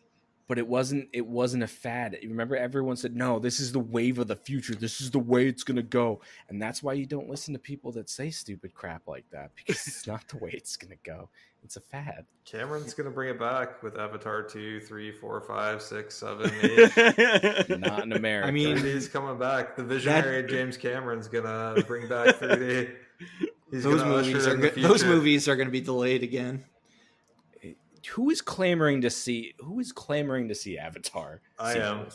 Speaker 2: But it wasn't a fad. You remember everyone said, no, this is the wave of the future. This is the way it's going to go. And that's why you don't listen to people that say stupid crap like that, because it's not the way it's going to go. It's a fad.
Speaker 4: Cameron's gonna bring it back with Avatar 2, 3, 4, 5, 6, 7, 8.
Speaker 2: Not in America.
Speaker 1: I mean,
Speaker 4: 3D's coming back. The visionary James Cameron's gonna bring back 3D. He's
Speaker 1: those
Speaker 4: gonna
Speaker 1: movies
Speaker 4: usher
Speaker 1: are
Speaker 4: in the
Speaker 1: those
Speaker 4: future.
Speaker 1: movies are going to be delayed again.
Speaker 2: who is clamoring to see Avatar?
Speaker 4: I am.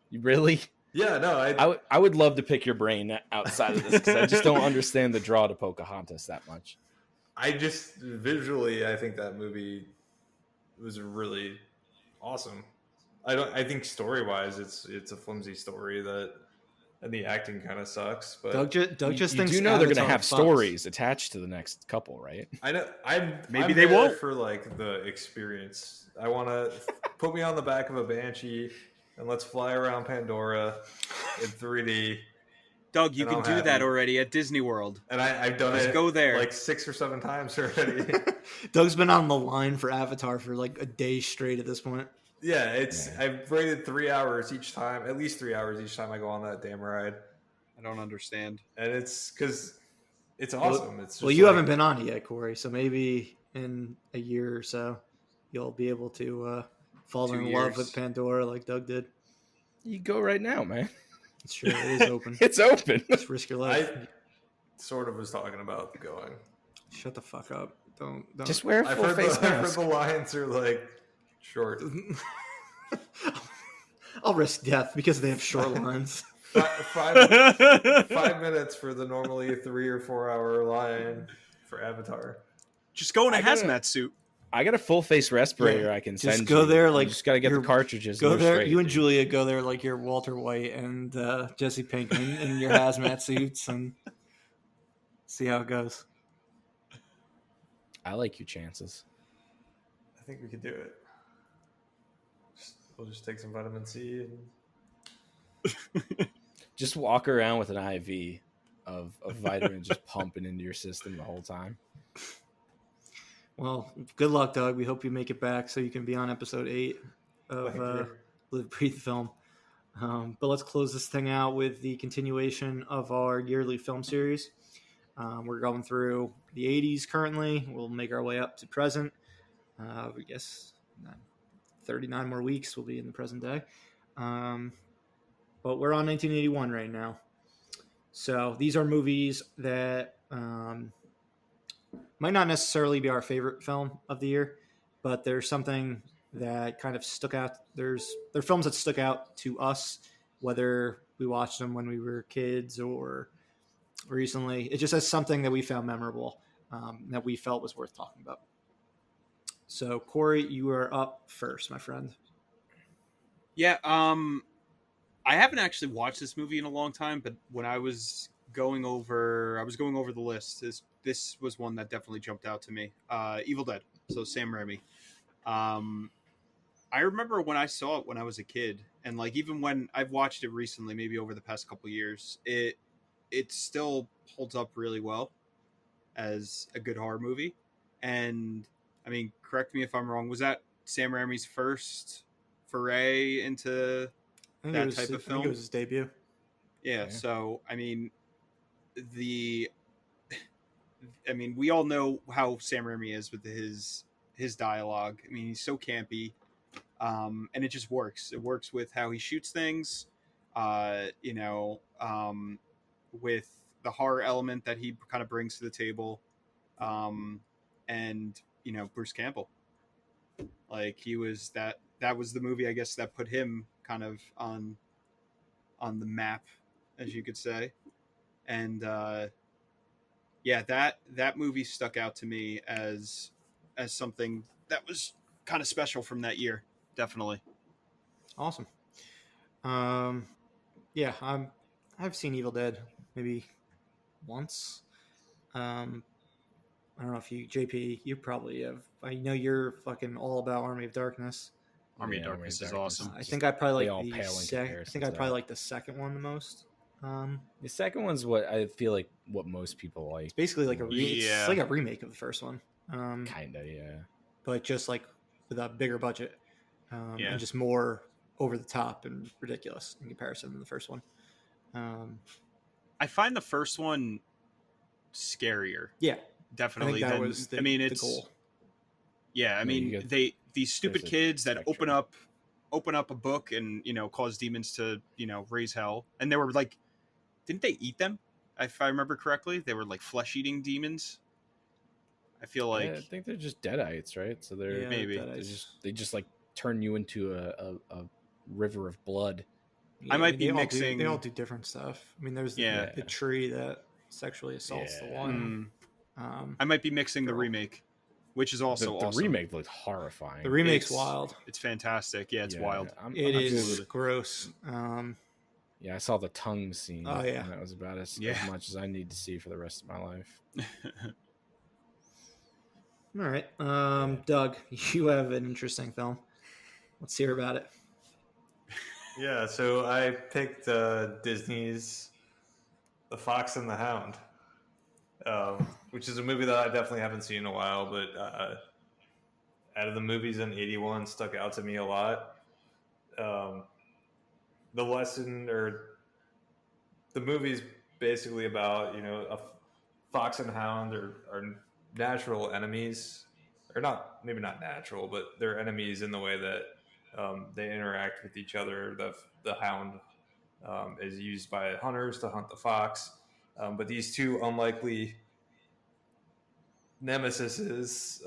Speaker 2: You really?
Speaker 4: Yeah, no,
Speaker 2: I would love to pick your brain outside of this because I just don't understand the draw to Pocahontas that much.
Speaker 4: I just visually, I think that movie was really awesome. I think story wise, it's a flimsy story and the acting kind of sucks. But
Speaker 1: Doug just
Speaker 2: You
Speaker 1: thinks
Speaker 2: do know they're going to
Speaker 1: Avatar
Speaker 2: have
Speaker 1: fucks.
Speaker 2: stories attached to the next couple, right?
Speaker 4: I know
Speaker 3: Maybe
Speaker 4: I'm
Speaker 3: they
Speaker 4: there
Speaker 3: won't.
Speaker 4: for like the experience. I want to put me on the back of a Banshee and let's fly around Pandora in 3D.
Speaker 3: Doug, you
Speaker 4: And
Speaker 3: can
Speaker 4: I'm
Speaker 3: do
Speaker 4: happy.
Speaker 3: that already at Disney World.
Speaker 4: And I've done
Speaker 3: Just
Speaker 4: it
Speaker 3: go there.
Speaker 4: like 6 or 7 times already.
Speaker 1: Doug's been on the line for Avatar for like a day straight at this point.
Speaker 4: Yeah, I've rated 3 hours each time, at least 3 hours each time I go on that damn ride.
Speaker 3: I don't understand.
Speaker 4: And it's because it's awesome. It's just
Speaker 1: Well, you
Speaker 4: like-
Speaker 1: haven't been on it yet, Corey. So maybe in a year or so, you'll be able to fall
Speaker 3: 2
Speaker 1: in love
Speaker 3: years.
Speaker 1: with Pandora like Doug did.
Speaker 2: You go right now, man.
Speaker 1: It's true. It is open.
Speaker 2: It's open.
Speaker 1: Just risk your life.
Speaker 4: I sort of was talking about going.
Speaker 1: Shut the fuck up. Don't.
Speaker 2: Just wear a
Speaker 4: I've
Speaker 2: full
Speaker 4: heard,
Speaker 2: face
Speaker 4: I've heard
Speaker 2: mask.
Speaker 4: the lines are like short.
Speaker 1: I'll risk death because they have short lines.
Speaker 4: 5 minutes for the normally 3 or 4 hour line for Avatar.
Speaker 3: Just go in a
Speaker 2: I gotta-
Speaker 3: hazmat suit.
Speaker 2: I got a full face respirator
Speaker 1: Yeah,
Speaker 2: I can
Speaker 1: just
Speaker 2: send
Speaker 1: go
Speaker 2: you.
Speaker 1: there
Speaker 2: You
Speaker 1: like
Speaker 2: just got to get the
Speaker 1: you're-
Speaker 2: cartridges.
Speaker 1: Go
Speaker 2: and
Speaker 1: there,
Speaker 2: straight,
Speaker 1: you and
Speaker 2: dude.
Speaker 1: Julia go there like you're Walter White and Jesse Pinkman in your hazmat suits and see how it goes.
Speaker 2: I like your chances.
Speaker 4: I think we could do it. We'll just take some vitamin C and
Speaker 2: Just walk around with an IV of vitamin just pumping into your system the whole time.
Speaker 1: Well, good luck, Doug. We hope you make it back so you can be on episode 8
Speaker 4: Thank you.
Speaker 1: of Live Breathe Film. But let's close this thing out with the continuation of our yearly film series. We're going through the 80s currently. We'll make our way up to present. I guess 39 more weeks we'll be in the present day. But we're on 1981 right now. So these are movies that might not necessarily be our favorite film of the year, but there's something that kind of stuck out. They're films that stuck out to us, whether we watched them when we were kids or recently. It just has something that we found memorable, that we felt was worth talking about. So, Corey, you are up first, my friend.
Speaker 3: Yeah, I haven't actually watched this movie in a long time, but when I was going over the list. This was one that definitely jumped out to me. Evil Dead. So Sam Raimi. I remember when I saw it when I was a kid, and like even when I've watched it recently, maybe over the past couple years, it still holds up really well as a good horror movie. And I mean, correct me if I'm wrong. Was that Sam Raimi's first foray into that type of film?
Speaker 1: I think it was his debut.
Speaker 3: Yeah. So I mean, we all know how Sam Raimi is with his dialogue. I mean, he's so campy, and it just works. It works with how he shoots things, with the horror element that he kind of brings to the table, and Bruce Campbell. Like he was that was the movie, I guess, that put him kind of on the map, as you could say, and that movie stuck out to me as something that was kind of special from that year. Definitely.
Speaker 1: Awesome. Yeah, I've seen Evil Dead maybe once. I don't know if JP, you probably have. I know you're fucking all about Army of Darkness.
Speaker 3: Army of Darkness is awesome.
Speaker 1: I think I probably like
Speaker 2: the
Speaker 1: the second one the most.
Speaker 2: The second one's what I feel like what most people like.
Speaker 1: It's basically like it's like a remake of the first one.
Speaker 2: Kinda, yeah.
Speaker 1: But just like with a bigger budget, and just more over the top and ridiculous in comparison to the first one.
Speaker 3: I find the first one scarier.
Speaker 1: Yeah,
Speaker 3: definitely.
Speaker 1: I think that was the goal.
Speaker 3: Yeah, I mean, these stupid kids that open up a book and cause demons to raise hell, and they were like, didn't they eat them? If I remember correctly, they were like flesh-eating demons. I feel like
Speaker 2: I think they're just deadites, right? So they're
Speaker 3: maybe
Speaker 2: they just like turn you into a river of blood.
Speaker 1: Yeah,
Speaker 3: I might be mixing.
Speaker 1: They all do different stuff. I mean, there's the tree that sexually assaults the one.
Speaker 3: I might be mixing the remake, which is also awesome.
Speaker 2: The remake looked horrifying.
Speaker 1: The remake's wild.
Speaker 3: It's fantastic. Yeah, it's wild.
Speaker 1: It is gross.
Speaker 2: Yeah, I saw the tongue scene.
Speaker 1: Oh yeah,
Speaker 2: and that was about as much as I need to see for the rest of my life.
Speaker 1: All right, Doug, you have an interesting film. Let's hear about it.
Speaker 4: Yeah, so I picked Disney's The Fox and the Hound, which is a movie that I definitely haven't seen in a while, but out of the movies in 81 stuck out to me a lot. The lesson, or the movie's basically about, a fox and hound are natural enemies, or maybe not natural, but they're enemies in the way that they interact with each other. The hound is used by hunters to hunt the fox, but these two unlikely nemesises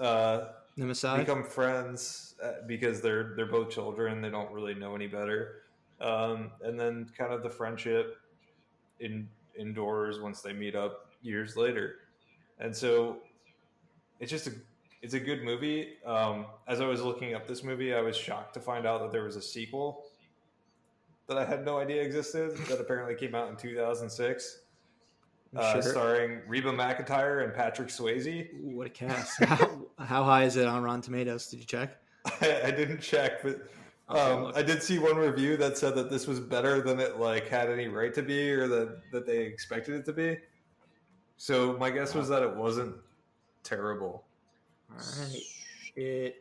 Speaker 1: Nemesis.
Speaker 4: become friends because they're both children. They don't really know any better. And then kind of the friendship indoors once they meet up years later. And so it's a good movie. As I was looking up this movie, I was shocked to find out that there was a sequel that I had no idea existed that apparently came out in 2006.
Speaker 1: Sure.
Speaker 4: Starring Reba McEntire and Patrick Swayze.
Speaker 1: Ooh, what a cast. How high is it on Rotten Tomatoes? Did you check?
Speaker 4: I didn't check, but I did see one review that said that this was better than it had any right to be, or that they expected it to be. So my guess was that it wasn't terrible.
Speaker 1: All right.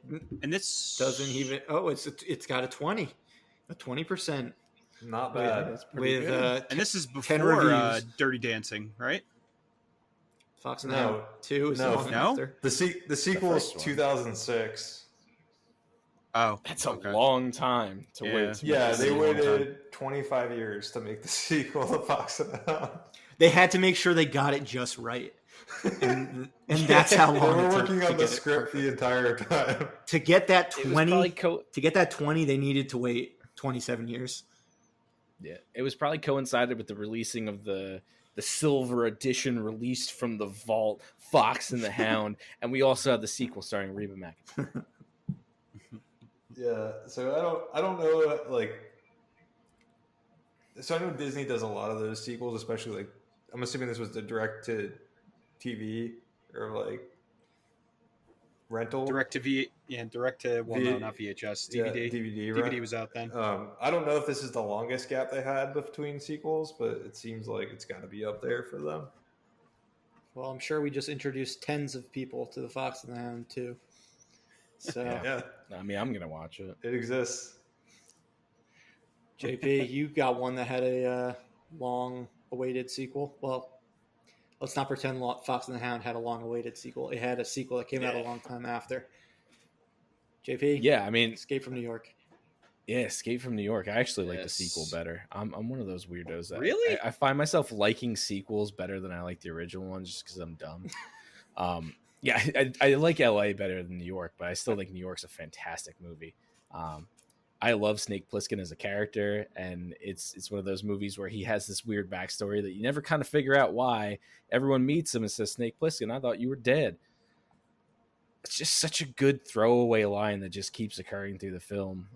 Speaker 3: And this
Speaker 1: doesn't even. Oh, it's got a 20%.
Speaker 4: Not bad.
Speaker 1: With
Speaker 3: and this is before Dirty Dancing, right?
Speaker 1: Fox and the Hound 2 is after.
Speaker 4: The sequel is 2006.
Speaker 3: Oh,
Speaker 2: that's a long time to wait.
Speaker 4: Yeah, they waited 25 years to make the sequel to Fox and the Hound.
Speaker 1: They had to make sure they got it just right, and that's how long
Speaker 4: they were working on the script the entire time.
Speaker 1: To get that 20, they needed to wait 27 years.
Speaker 2: Yeah, it was probably coincided with the releasing of the silver edition released from the vault, Fox and the Hound, and we also had the sequel starring Reba McEntire.
Speaker 4: Yeah, so I don't know, so I know Disney does a lot of those sequels, especially I'm assuming this was the direct to TV or rental.
Speaker 3: Direct to not VHS, DVD. DVD was out then.
Speaker 4: I don't know if this is the longest gap they had between sequels, but it seems like it's got to be up there for them.
Speaker 1: Well, I'm sure we just introduced tens of people to the Fox and the Hound too. So
Speaker 4: yeah,
Speaker 2: I mean, I'm gonna watch it.
Speaker 4: It exists.
Speaker 1: JP, you got one that had a long-awaited sequel. Well, let's not pretend Fox and the Hound had a long-awaited sequel. It had a sequel that came out a long time after. JP?
Speaker 2: Yeah, I mean...
Speaker 1: Escape from New York.
Speaker 2: Yeah, Escape from New York. I actually like the sequel better. I'm one of those weirdos that...
Speaker 3: Really?
Speaker 2: I find myself liking sequels better than I like the original ones just because I'm dumb. Yeah, I like LA better than New York, but I still think New York's a fantastic movie. I love Snake Plissken as a character, and it's one of those movies where he has this weird backstory that you never kind of figure out why. Everyone meets him and says, Snake Plissken, I thought you were dead. It's just such a good throwaway line that just keeps occurring through the film.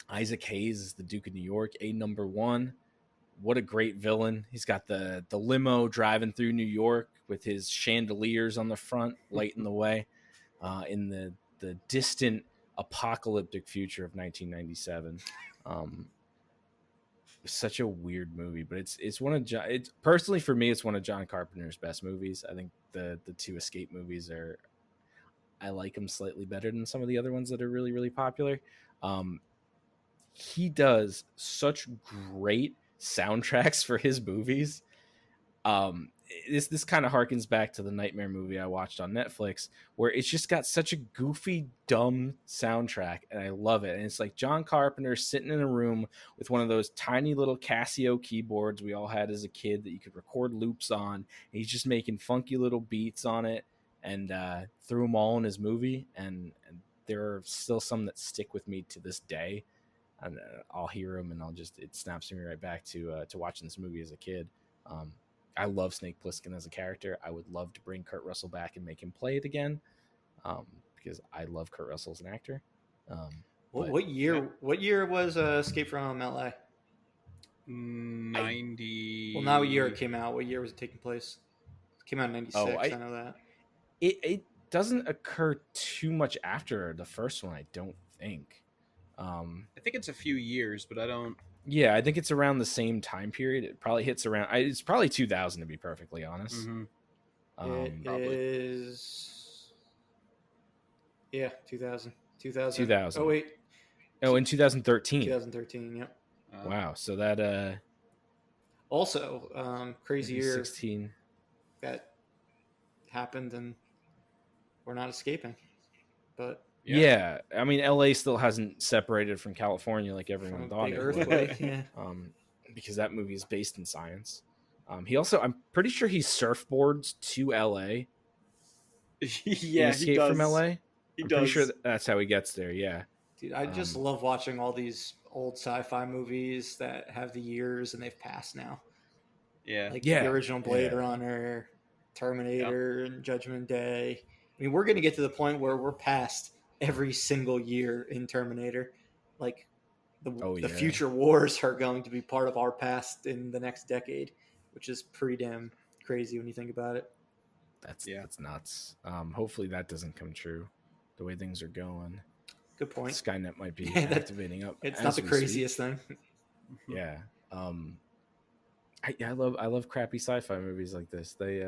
Speaker 2: Isaac Hayes is the Duke of New York, #1. What a great villain. He's got the limo driving through New York with his chandeliers on the front, lighting the way in the distant apocalyptic future of 1997. Such a weird movie, but it's one of personally for me, it's one of John Carpenter's best movies. I think the two Escape movies I like them slightly better than some of the other ones that are really, really popular. He does such great soundtracks for his movies. This kind of harkens back to the Nightmare movie I watched on Netflix, where it's just got such a goofy, dumb soundtrack, and I love it. And it's like John Carpenter sitting in a room with one of those tiny little Casio keyboards we all had as a kid that you could record loops on, and he's just making funky little beats on it, and threw them all in his movie. And there are still some that stick with me to this day, and I'll hear them, and it snaps me right back to watching this movie as a kid. I love Snake Plissken as a character. I would love to bring Kurt Russell back and make him play it again, because I love Kurt Russell as an actor.
Speaker 1: What year was Escape from LA?
Speaker 3: 90.
Speaker 1: Well, not what year it came out. What year was it taking place? It came out in 96. I know that.
Speaker 2: It doesn't occur too much after the first one, I don't think.
Speaker 3: I think it's a few years, but I don't.
Speaker 2: Yeah, I think it's around the same time period. It probably hits around. It's probably 2000 to be perfectly honest.
Speaker 3: Mm-hmm.
Speaker 1: It
Speaker 2: probably.
Speaker 1: Is. Yeah, 2000.
Speaker 2: 2000.
Speaker 1: Oh wait.
Speaker 2: Oh, in 2013.
Speaker 1: 2013. Yep.
Speaker 2: Wow. So that.
Speaker 1: Also, crazy year.
Speaker 2: 16.
Speaker 1: That happened, and we're not escaping. But.
Speaker 2: Yeah, I mean, LA still hasn't separated from California like everyone thought it would.
Speaker 1: Yeah.
Speaker 2: Because that movie is based in science. I'm pretty sure he surfboards to LA
Speaker 3: Yeah,
Speaker 2: Escape from LA.
Speaker 3: He
Speaker 2: I'm
Speaker 3: does.
Speaker 2: pretty sure that's how he gets there. Yeah.
Speaker 1: Dude, I just love watching all these old sci-fi movies that have the years and they've passed now.
Speaker 3: Yeah.
Speaker 1: Like
Speaker 2: Yeah.
Speaker 1: the original Blade
Speaker 2: Yeah.
Speaker 1: Runner, Terminator, and Judgment Day. I mean, we're going to get to the point where we're past every single year in Terminator. Like the future wars are going to be part of our past in the next decade, which is pretty damn crazy when you think about it.
Speaker 2: That's nuts. Hopefully that doesn't come true. The way things are going.
Speaker 1: Good point.
Speaker 2: Skynet might be activating up.
Speaker 1: It's not the craziest thing.
Speaker 2: Yeah. I love crappy sci-fi movies like this. They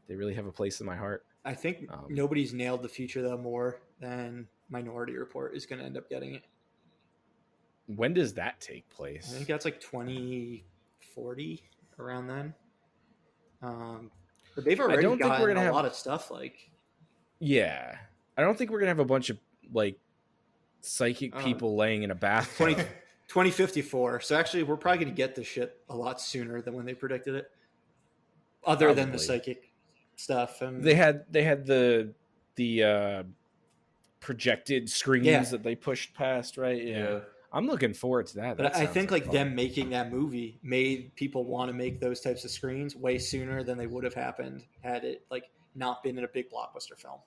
Speaker 2: really have a place in my heart.
Speaker 1: I think nobody's nailed the future though more than Minority Report is going to end up getting it.
Speaker 2: When does that take place?
Speaker 1: I think that's like 2040 around then. But they've already gotten a lot of stuff like.
Speaker 2: Yeah, I don't think we're gonna have a bunch of like psychic people laying in a bathtub.
Speaker 1: 2054. So actually, we're probably going to get this shit a lot sooner than when they predicted it. Other than the psychic stuff, and
Speaker 2: they had the projected screens that they pushed past, right? Yeah. I'm looking forward to that.
Speaker 1: But I think like them making that movie made people want to make those types of screens way sooner than they would have happened had it like not been in a big blockbuster film.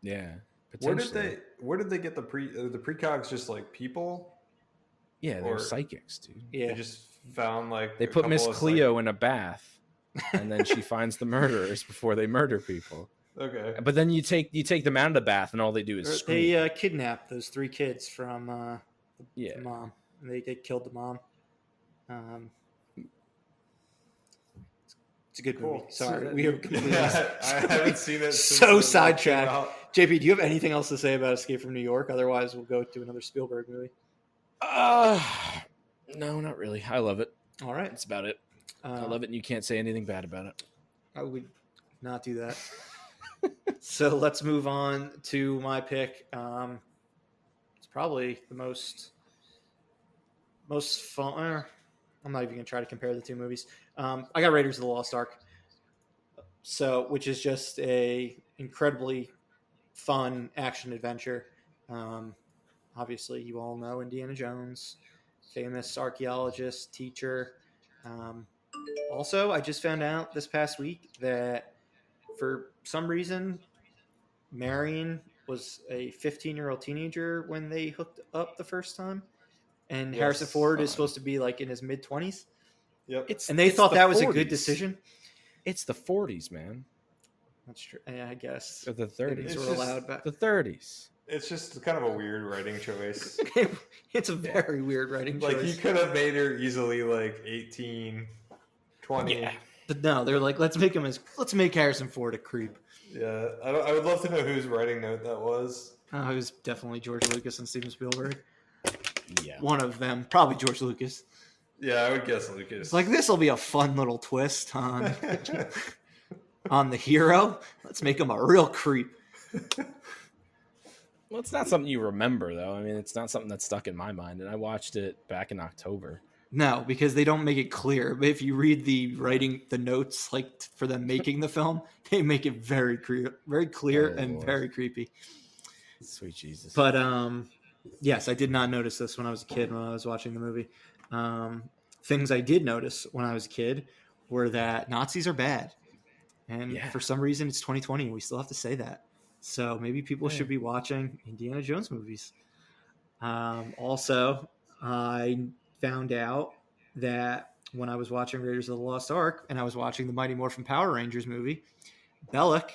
Speaker 2: Yeah.
Speaker 4: Where did they get the precogs? Just like people?
Speaker 2: Yeah, they're psychics, dude.
Speaker 1: Yeah,
Speaker 4: they just found like
Speaker 2: they put Miss Cleo in a bath, and then she finds the murderers before they murder people.
Speaker 4: Okay,
Speaker 2: but then you take them out of the bath, and all they do is scream.
Speaker 1: They kidnap those 3 kids from the mom, and they killed the mom. It's a good movie. Sorry, we have completely.
Speaker 4: I haven't seen it.
Speaker 1: So sidetracked. JP, do you have anything else to say about Escape from New York? Otherwise, we'll go to another Spielberg movie.
Speaker 2: No, not really. I love it.
Speaker 1: All right,
Speaker 2: that's about it. I love it, and you can't say anything bad about it.
Speaker 1: I would not do that. So let's move on to my pick. It's probably the most fun. I'm not even going to try to compare the 2 movies. I got Raiders of the Lost Ark, which is just a incredibly fun action adventure. Obviously, you all know Indiana Jones, famous archaeologist, teacher. Also, I just found out this past week that for some reason, Marion was a 15-year-old teenager when they hooked up the first time. And Harrison Ford is supposed to be like in his mid-20s.
Speaker 4: Yep.
Speaker 1: And they thought that was a good decision.
Speaker 2: It's the 40s, man.
Speaker 1: That's true. Yeah, I guess.
Speaker 2: Or the 30s.
Speaker 1: Were allowed back.
Speaker 2: The 30s.
Speaker 4: It's just kind of a weird writing choice.
Speaker 1: It's a very weird writing choice.
Speaker 4: Like, you could have made her easily like 18, 20.
Speaker 1: Yeah. But no, they're like, let's make Harrison Ford a creep.
Speaker 4: Yeah. I would love to know whose writing note that was.
Speaker 1: It was definitely George Lucas and Steven Spielberg.
Speaker 2: Yeah.
Speaker 1: One of them. Probably George Lucas.
Speaker 4: Yeah, I would guess Lucas.
Speaker 1: It's like, this will be a fun little twist on the hero. Let's make him a real creep.
Speaker 2: Well, it's not something you remember, though. I mean, it's not something that's stuck in my mind, and I watched it back in October.
Speaker 1: No, because they don't make it clear. But if you read the notes, like for them making the film, they make it very clear and very creepy.
Speaker 2: Sweet Jesus.
Speaker 1: But yes, I did not notice this when I was a kid when I was watching the movie. Things I did notice when I was a kid were that Nazis are bad, and for some reason it's 2020 and we still have to say that. So maybe people should be watching Indiana Jones movies. Also, I found out that when I was watching Raiders of the Lost Ark and I was watching the Mighty Morphin Power Rangers movie, Belloc,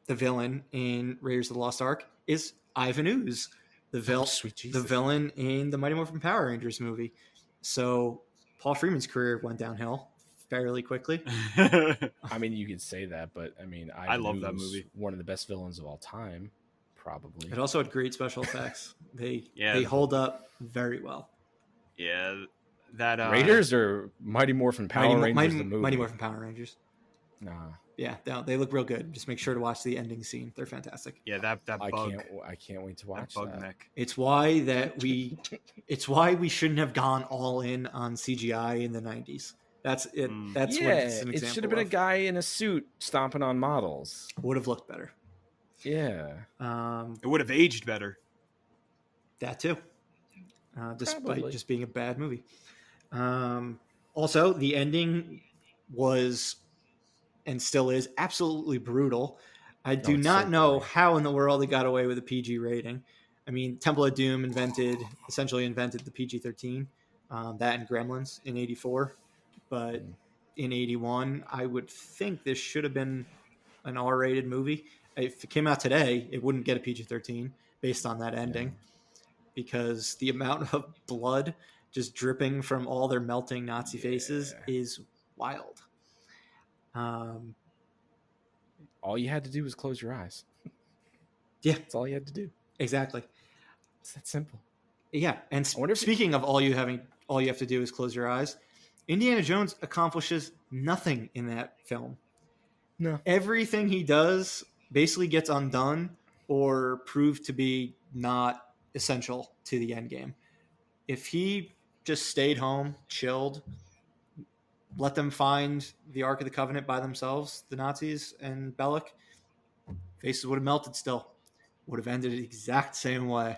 Speaker 1: the villain in Raiders of the Lost Ark, is Ivan Ooze, the villain in the Mighty Morphin Power Rangers movie. So Paul Freeman's career went downhill fairly quickly.
Speaker 2: I mean, you could say that, but I mean,
Speaker 3: I love that movie.
Speaker 2: One of the best villains of all time, probably.
Speaker 1: It also had great special effects. They hold up very well.
Speaker 3: Yeah, that
Speaker 2: Raiders or Mighty Morphin Power Rangers, the movie?
Speaker 1: Mighty Morphin Power Rangers.
Speaker 2: Nah.
Speaker 1: Yeah, they look real good. Just make sure to watch the ending scene. They're fantastic.
Speaker 3: Yeah, that bug.
Speaker 2: I can't wait to watch
Speaker 3: that.
Speaker 2: That.
Speaker 1: It's why we shouldn't have gone all in on CGI in the 90s. That's it. That's what
Speaker 2: Yeah,
Speaker 1: it's an
Speaker 2: it
Speaker 1: example
Speaker 2: should have been a
Speaker 1: of.
Speaker 2: guy in a suit stomping on models.
Speaker 1: Would have looked better.
Speaker 2: Yeah.
Speaker 3: It would have aged better.
Speaker 1: That too. Despite
Speaker 2: Probably.
Speaker 1: just being a bad movie. Also, the ending was and still is absolutely brutal. I do
Speaker 2: it's
Speaker 1: not
Speaker 2: so
Speaker 1: know
Speaker 2: gory.
Speaker 1: how in the world they got away with a PG rating. I mean, Temple of Doom essentially invented the PG-13, that and Gremlins in 84. But in 81, I would think this should have been an R-rated movie. If it came out today, it wouldn't get a PG-13 based on that ending because the amount of blood just dripping from all their melting Nazi faces is wild.
Speaker 2: All you had to do was close your eyes.
Speaker 1: Yeah,
Speaker 2: That's all you had to do.
Speaker 1: exactly.
Speaker 2: It's that simple.
Speaker 1: Yeah, and
Speaker 2: I wonder if
Speaker 1: speaking of all you have to do is close your eyes. Indiana Jones accomplishes nothing in that film.
Speaker 2: No.
Speaker 1: Everything he does basically gets undone or proved to be not essential to the end game. If he just stayed home, chilled, let them find the Ark of the Covenant by themselves, the Nazis and Bellic, faces would have melted still. Would have ended the exact same way.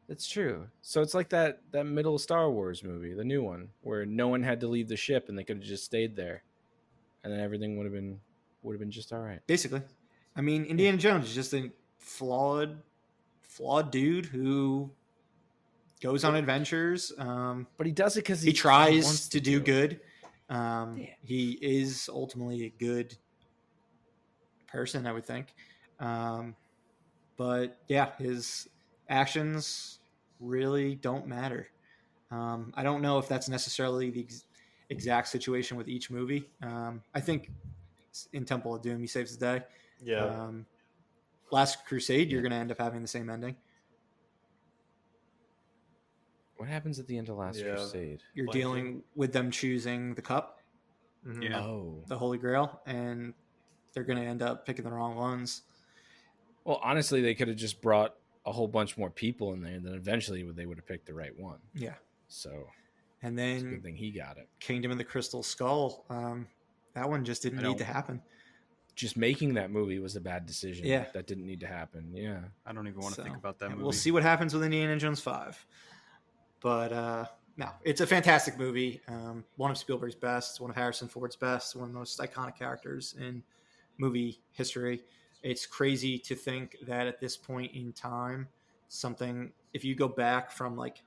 Speaker 2: That's true. So it's like that middle Star Wars movie, the new one, where no one had to leave the ship and they could have just stayed there, and then everything would have been just all right.
Speaker 1: Basically, I mean, Indiana Jones is just a flawed dude who goes on adventures.
Speaker 2: But he does it because
Speaker 1: he tries
Speaker 2: wants
Speaker 1: to do good.
Speaker 2: Yeah.
Speaker 1: He is ultimately a good person, I would think. But yeah, his actions really don't matter. I don't know if that's necessarily the exact situation with each movie. I think in Temple of Doom, he saves the day.
Speaker 4: Yeah.
Speaker 1: Last Crusade, you're going to end up having the same ending.
Speaker 2: What happens at the end of Last Crusade?
Speaker 1: You're
Speaker 4: Blanking.
Speaker 1: dealing with them choosing the cup,
Speaker 3: Yeah.
Speaker 2: Oh.
Speaker 1: the Holy Grail, and they're going to end up picking the wrong ones.
Speaker 2: Well, honestly, they could have just brought a whole bunch more people in there, and then eventually they would have picked the right one.
Speaker 1: Yeah.
Speaker 2: So,
Speaker 1: And
Speaker 2: it's a
Speaker 1: then
Speaker 2: good thing he got it.
Speaker 1: Kingdom of the Crystal Skull, that one just didn't need to happen.
Speaker 2: Just making that movie was a bad decision.
Speaker 1: Yeah.
Speaker 2: That didn't need to happen. Yeah.
Speaker 3: I don't even want to think about that movie.
Speaker 1: We'll see what happens with Indiana Jones 5. But no, it's a fantastic movie. One of Spielberg's best, one of Harrison Ford's best, one of the most iconic characters in movie history. It's crazy to think that at this point in time, if you go back from like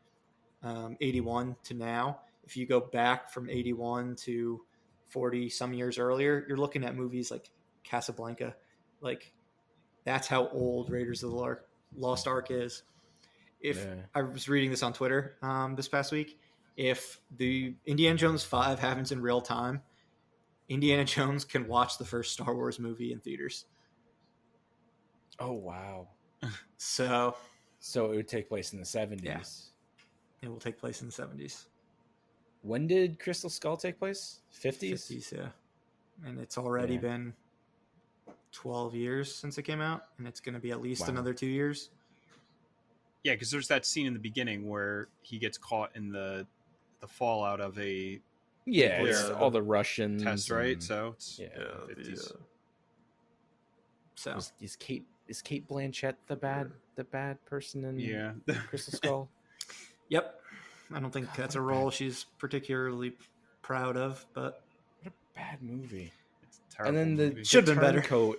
Speaker 1: 81 to now, if you go back from 81 to 40 some years earlier, you're looking at movies like Casablanca. Like, that's how old Raiders of the Lost Ark is. I was reading this on Twitter this past week, if the Indiana Jones 5 happens in real time, Indiana Jones can watch the first Star Wars movie in theaters.
Speaker 2: Oh, wow.
Speaker 1: So
Speaker 2: it would take place in the 70s.
Speaker 1: Yeah. It will take place in the 70s.
Speaker 2: When did Crystal Skull take place? 50s?
Speaker 1: 50s, yeah. And it's already been 12 years since it came out, and it's going to be at least another 2 years.
Speaker 3: Yeah, because there's that scene in the beginning where he gets caught in the fallout of a
Speaker 2: it's all the Russians
Speaker 3: test, right? So it's
Speaker 1: So
Speaker 2: is Kate Blanchett the bad person in Crystal Skull?
Speaker 1: Yep. I don't think that's a role she's particularly proud of, but
Speaker 2: what a bad movie.
Speaker 3: It's a terrible
Speaker 2: and then
Speaker 3: movie.
Speaker 1: Should have been better.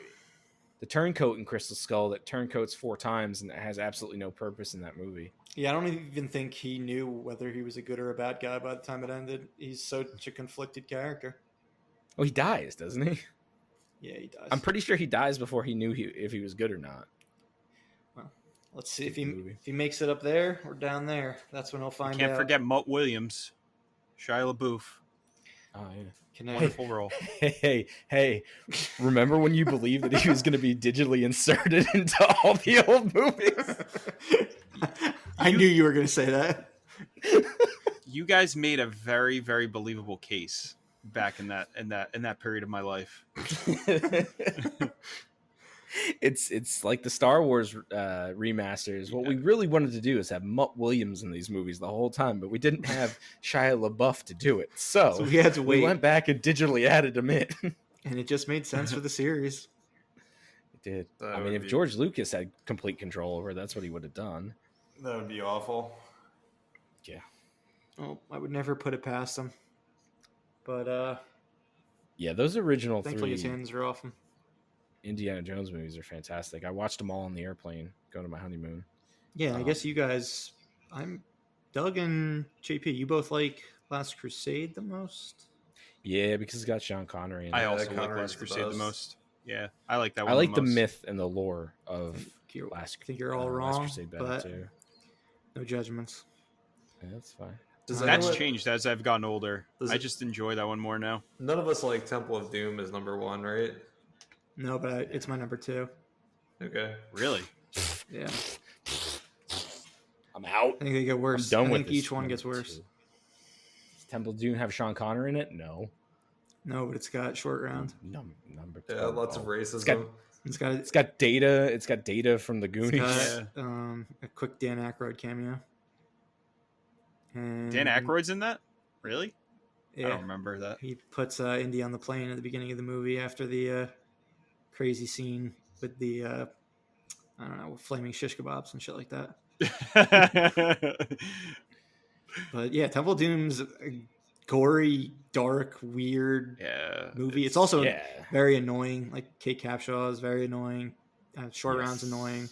Speaker 2: The turncoat in Crystal Skull that turncoats 4 times and that has absolutely no purpose in that movie.
Speaker 1: Yeah, I don't even think he knew whether he was a good or a bad guy by the time it ended. He's such a conflicted character.
Speaker 2: Oh, he dies, doesn't he?
Speaker 1: Yeah, he does.
Speaker 2: I'm pretty sure he dies before he knew if he was good or not.
Speaker 1: Well, let's see if he makes it up there or down there. That's when he'll find out.
Speaker 3: Can't forget Mutt Williams, Shia LaBeouf.
Speaker 2: Oh, yeah.
Speaker 3: Wonderful role.
Speaker 2: Hey! Remember when you believed that he was going to be digitally inserted into all the old movies?
Speaker 1: I knew you were going to say that.
Speaker 3: You guys made a very, very believable case back in that period of my life.
Speaker 2: It's like the Star Wars remasters. What we really wanted to do is have Mutt Williams in these movies the whole time, but we didn't have Shia LaBeouf to do it. So
Speaker 1: we had to wait.
Speaker 2: We went back and digitally added him in.
Speaker 1: And it just made sense for the series.
Speaker 2: It did. I mean, if George Lucas had complete control over it, that's what he would have done.
Speaker 4: That would be awful.
Speaker 2: Yeah.
Speaker 1: Oh, I would never put it past him. But
Speaker 2: yeah, those original
Speaker 1: thankfully
Speaker 2: three
Speaker 1: his hands are off him.
Speaker 2: Indiana Jones movies are fantastic. I watched them all on the airplane going to my honeymoon.
Speaker 1: Yeah, I guess you guys, Doug and JP, you both like Last Crusade the most?
Speaker 2: Yeah, because it's got Sean Connery in it.
Speaker 3: I also like Last Crusade the most. Yeah, I like that one.
Speaker 2: I like
Speaker 3: the
Speaker 2: myth and the lore of
Speaker 1: I think you're all wrong,
Speaker 2: Last Crusade better
Speaker 1: but
Speaker 2: too.
Speaker 1: no judgments.
Speaker 2: Yeah, that's fine.
Speaker 3: That's changed as I've gotten older. I just enjoy that one more now.
Speaker 4: None of us like Temple of Doom as number 1, right?
Speaker 1: No, but it's my number 2.
Speaker 4: Okay.
Speaker 3: Really?
Speaker 1: Yeah.
Speaker 2: I'm out.
Speaker 1: I think they get worse.
Speaker 2: I'm done
Speaker 1: I
Speaker 2: with
Speaker 1: think
Speaker 2: this
Speaker 1: each one gets
Speaker 2: number
Speaker 1: worse.
Speaker 2: 2. Does Temple of Doom have Sean Connery in it? No.
Speaker 1: No, but it's got Short Round.
Speaker 2: Number 2.
Speaker 4: Yeah, lots of racism.
Speaker 1: It's
Speaker 2: got Data. It's got Data from the Goonies.
Speaker 1: It's got, a quick Dan Aykroyd cameo. And
Speaker 3: Dan Aykroyd's in that? Really?
Speaker 1: Yeah,
Speaker 3: I don't remember that.
Speaker 1: He puts Indy on the plane at the beginning of the movie after the crazy scene with the I don't know, flaming shish kebabs and shit like that. But yeah, Temple of Doom's a gory, dark, weird movie. It's also very annoying. Like Kate Capshaw is very annoying. Short Round's annoying.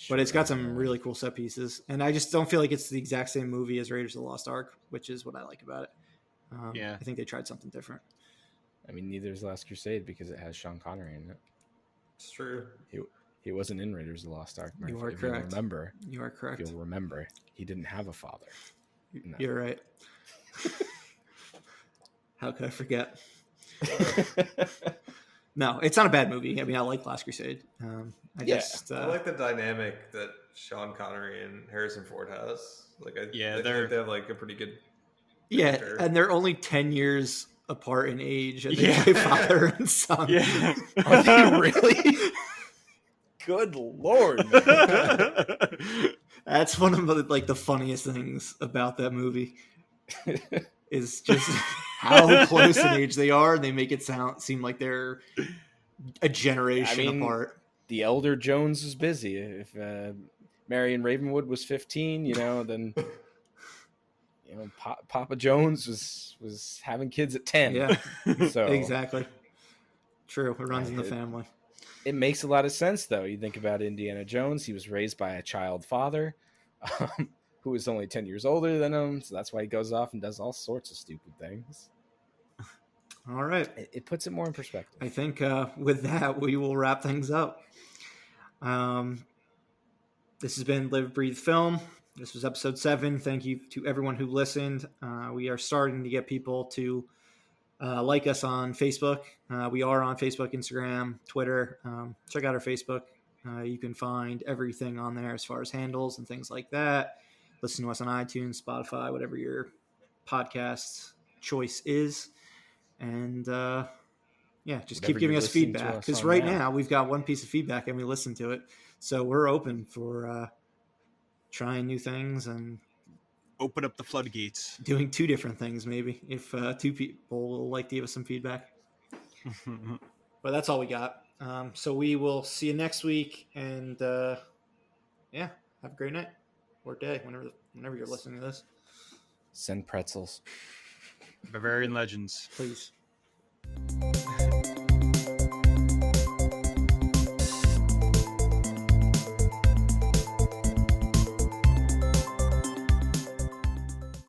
Speaker 1: But it's got some really cool set pieces. And I just don't feel like it's the exact same movie as Raiders of the Lost Ark, which is what I like about it. I think they tried something different.
Speaker 2: I mean, neither is Last Crusade because it has Sean Connery in it.
Speaker 4: It's true.
Speaker 2: He wasn't in Raiders of the Lost Ark.
Speaker 1: You are correct.
Speaker 2: You are correct. You'll remember, he didn't have a father. No.
Speaker 1: You're right. How could I forget? No, it's not a bad movie. I mean, I like Last Crusade.
Speaker 4: I like the dynamic that Sean Connery and Harrison Ford has. Like, they have like a pretty good.
Speaker 1: Character. Yeah, and they're only 10 years apart in age, and they play father and son.
Speaker 2: Yeah, are they really? Good Lord!
Speaker 1: That's one of the funniest things about that movie is just how close in age they are. And they make it seem like they're a generation apart.
Speaker 2: The elder Jones is busy. If Marion Ravenwood was 15, then Papa Jones was having kids at 10.
Speaker 1: Yeah,
Speaker 2: so
Speaker 1: exactly. True, it runs in the family.
Speaker 2: It makes a lot of sense, though. You think about Indiana Jones; he was raised by a child father who was only 10 years older than him, so that's why he goes off and does all sorts of stupid things.
Speaker 1: All right.
Speaker 2: It puts it more in perspective.
Speaker 1: I think with that, we will wrap things up. This has been Live, Breathe, Film. This was episode 7. Thank you to everyone who listened. We are starting to get people to like us on Facebook. We are on Facebook, Instagram, Twitter. Check out our Facebook. You can find everything on there as far as handles and things like that. Listen to us on iTunes, Spotify, whatever your podcast choice is. And just keep giving us feedback. Because right now we've got one piece of feedback and we listen to it. So we're open for trying new things and
Speaker 3: open up the floodgates.
Speaker 1: Doing 2 different things, maybe, if 2 people will like to give us some feedback. But that's all we got. So we will see you next week. And have a great night or day, whenever you're listening to this.
Speaker 2: Send pretzels.
Speaker 3: Bavarian Legends.
Speaker 1: Please.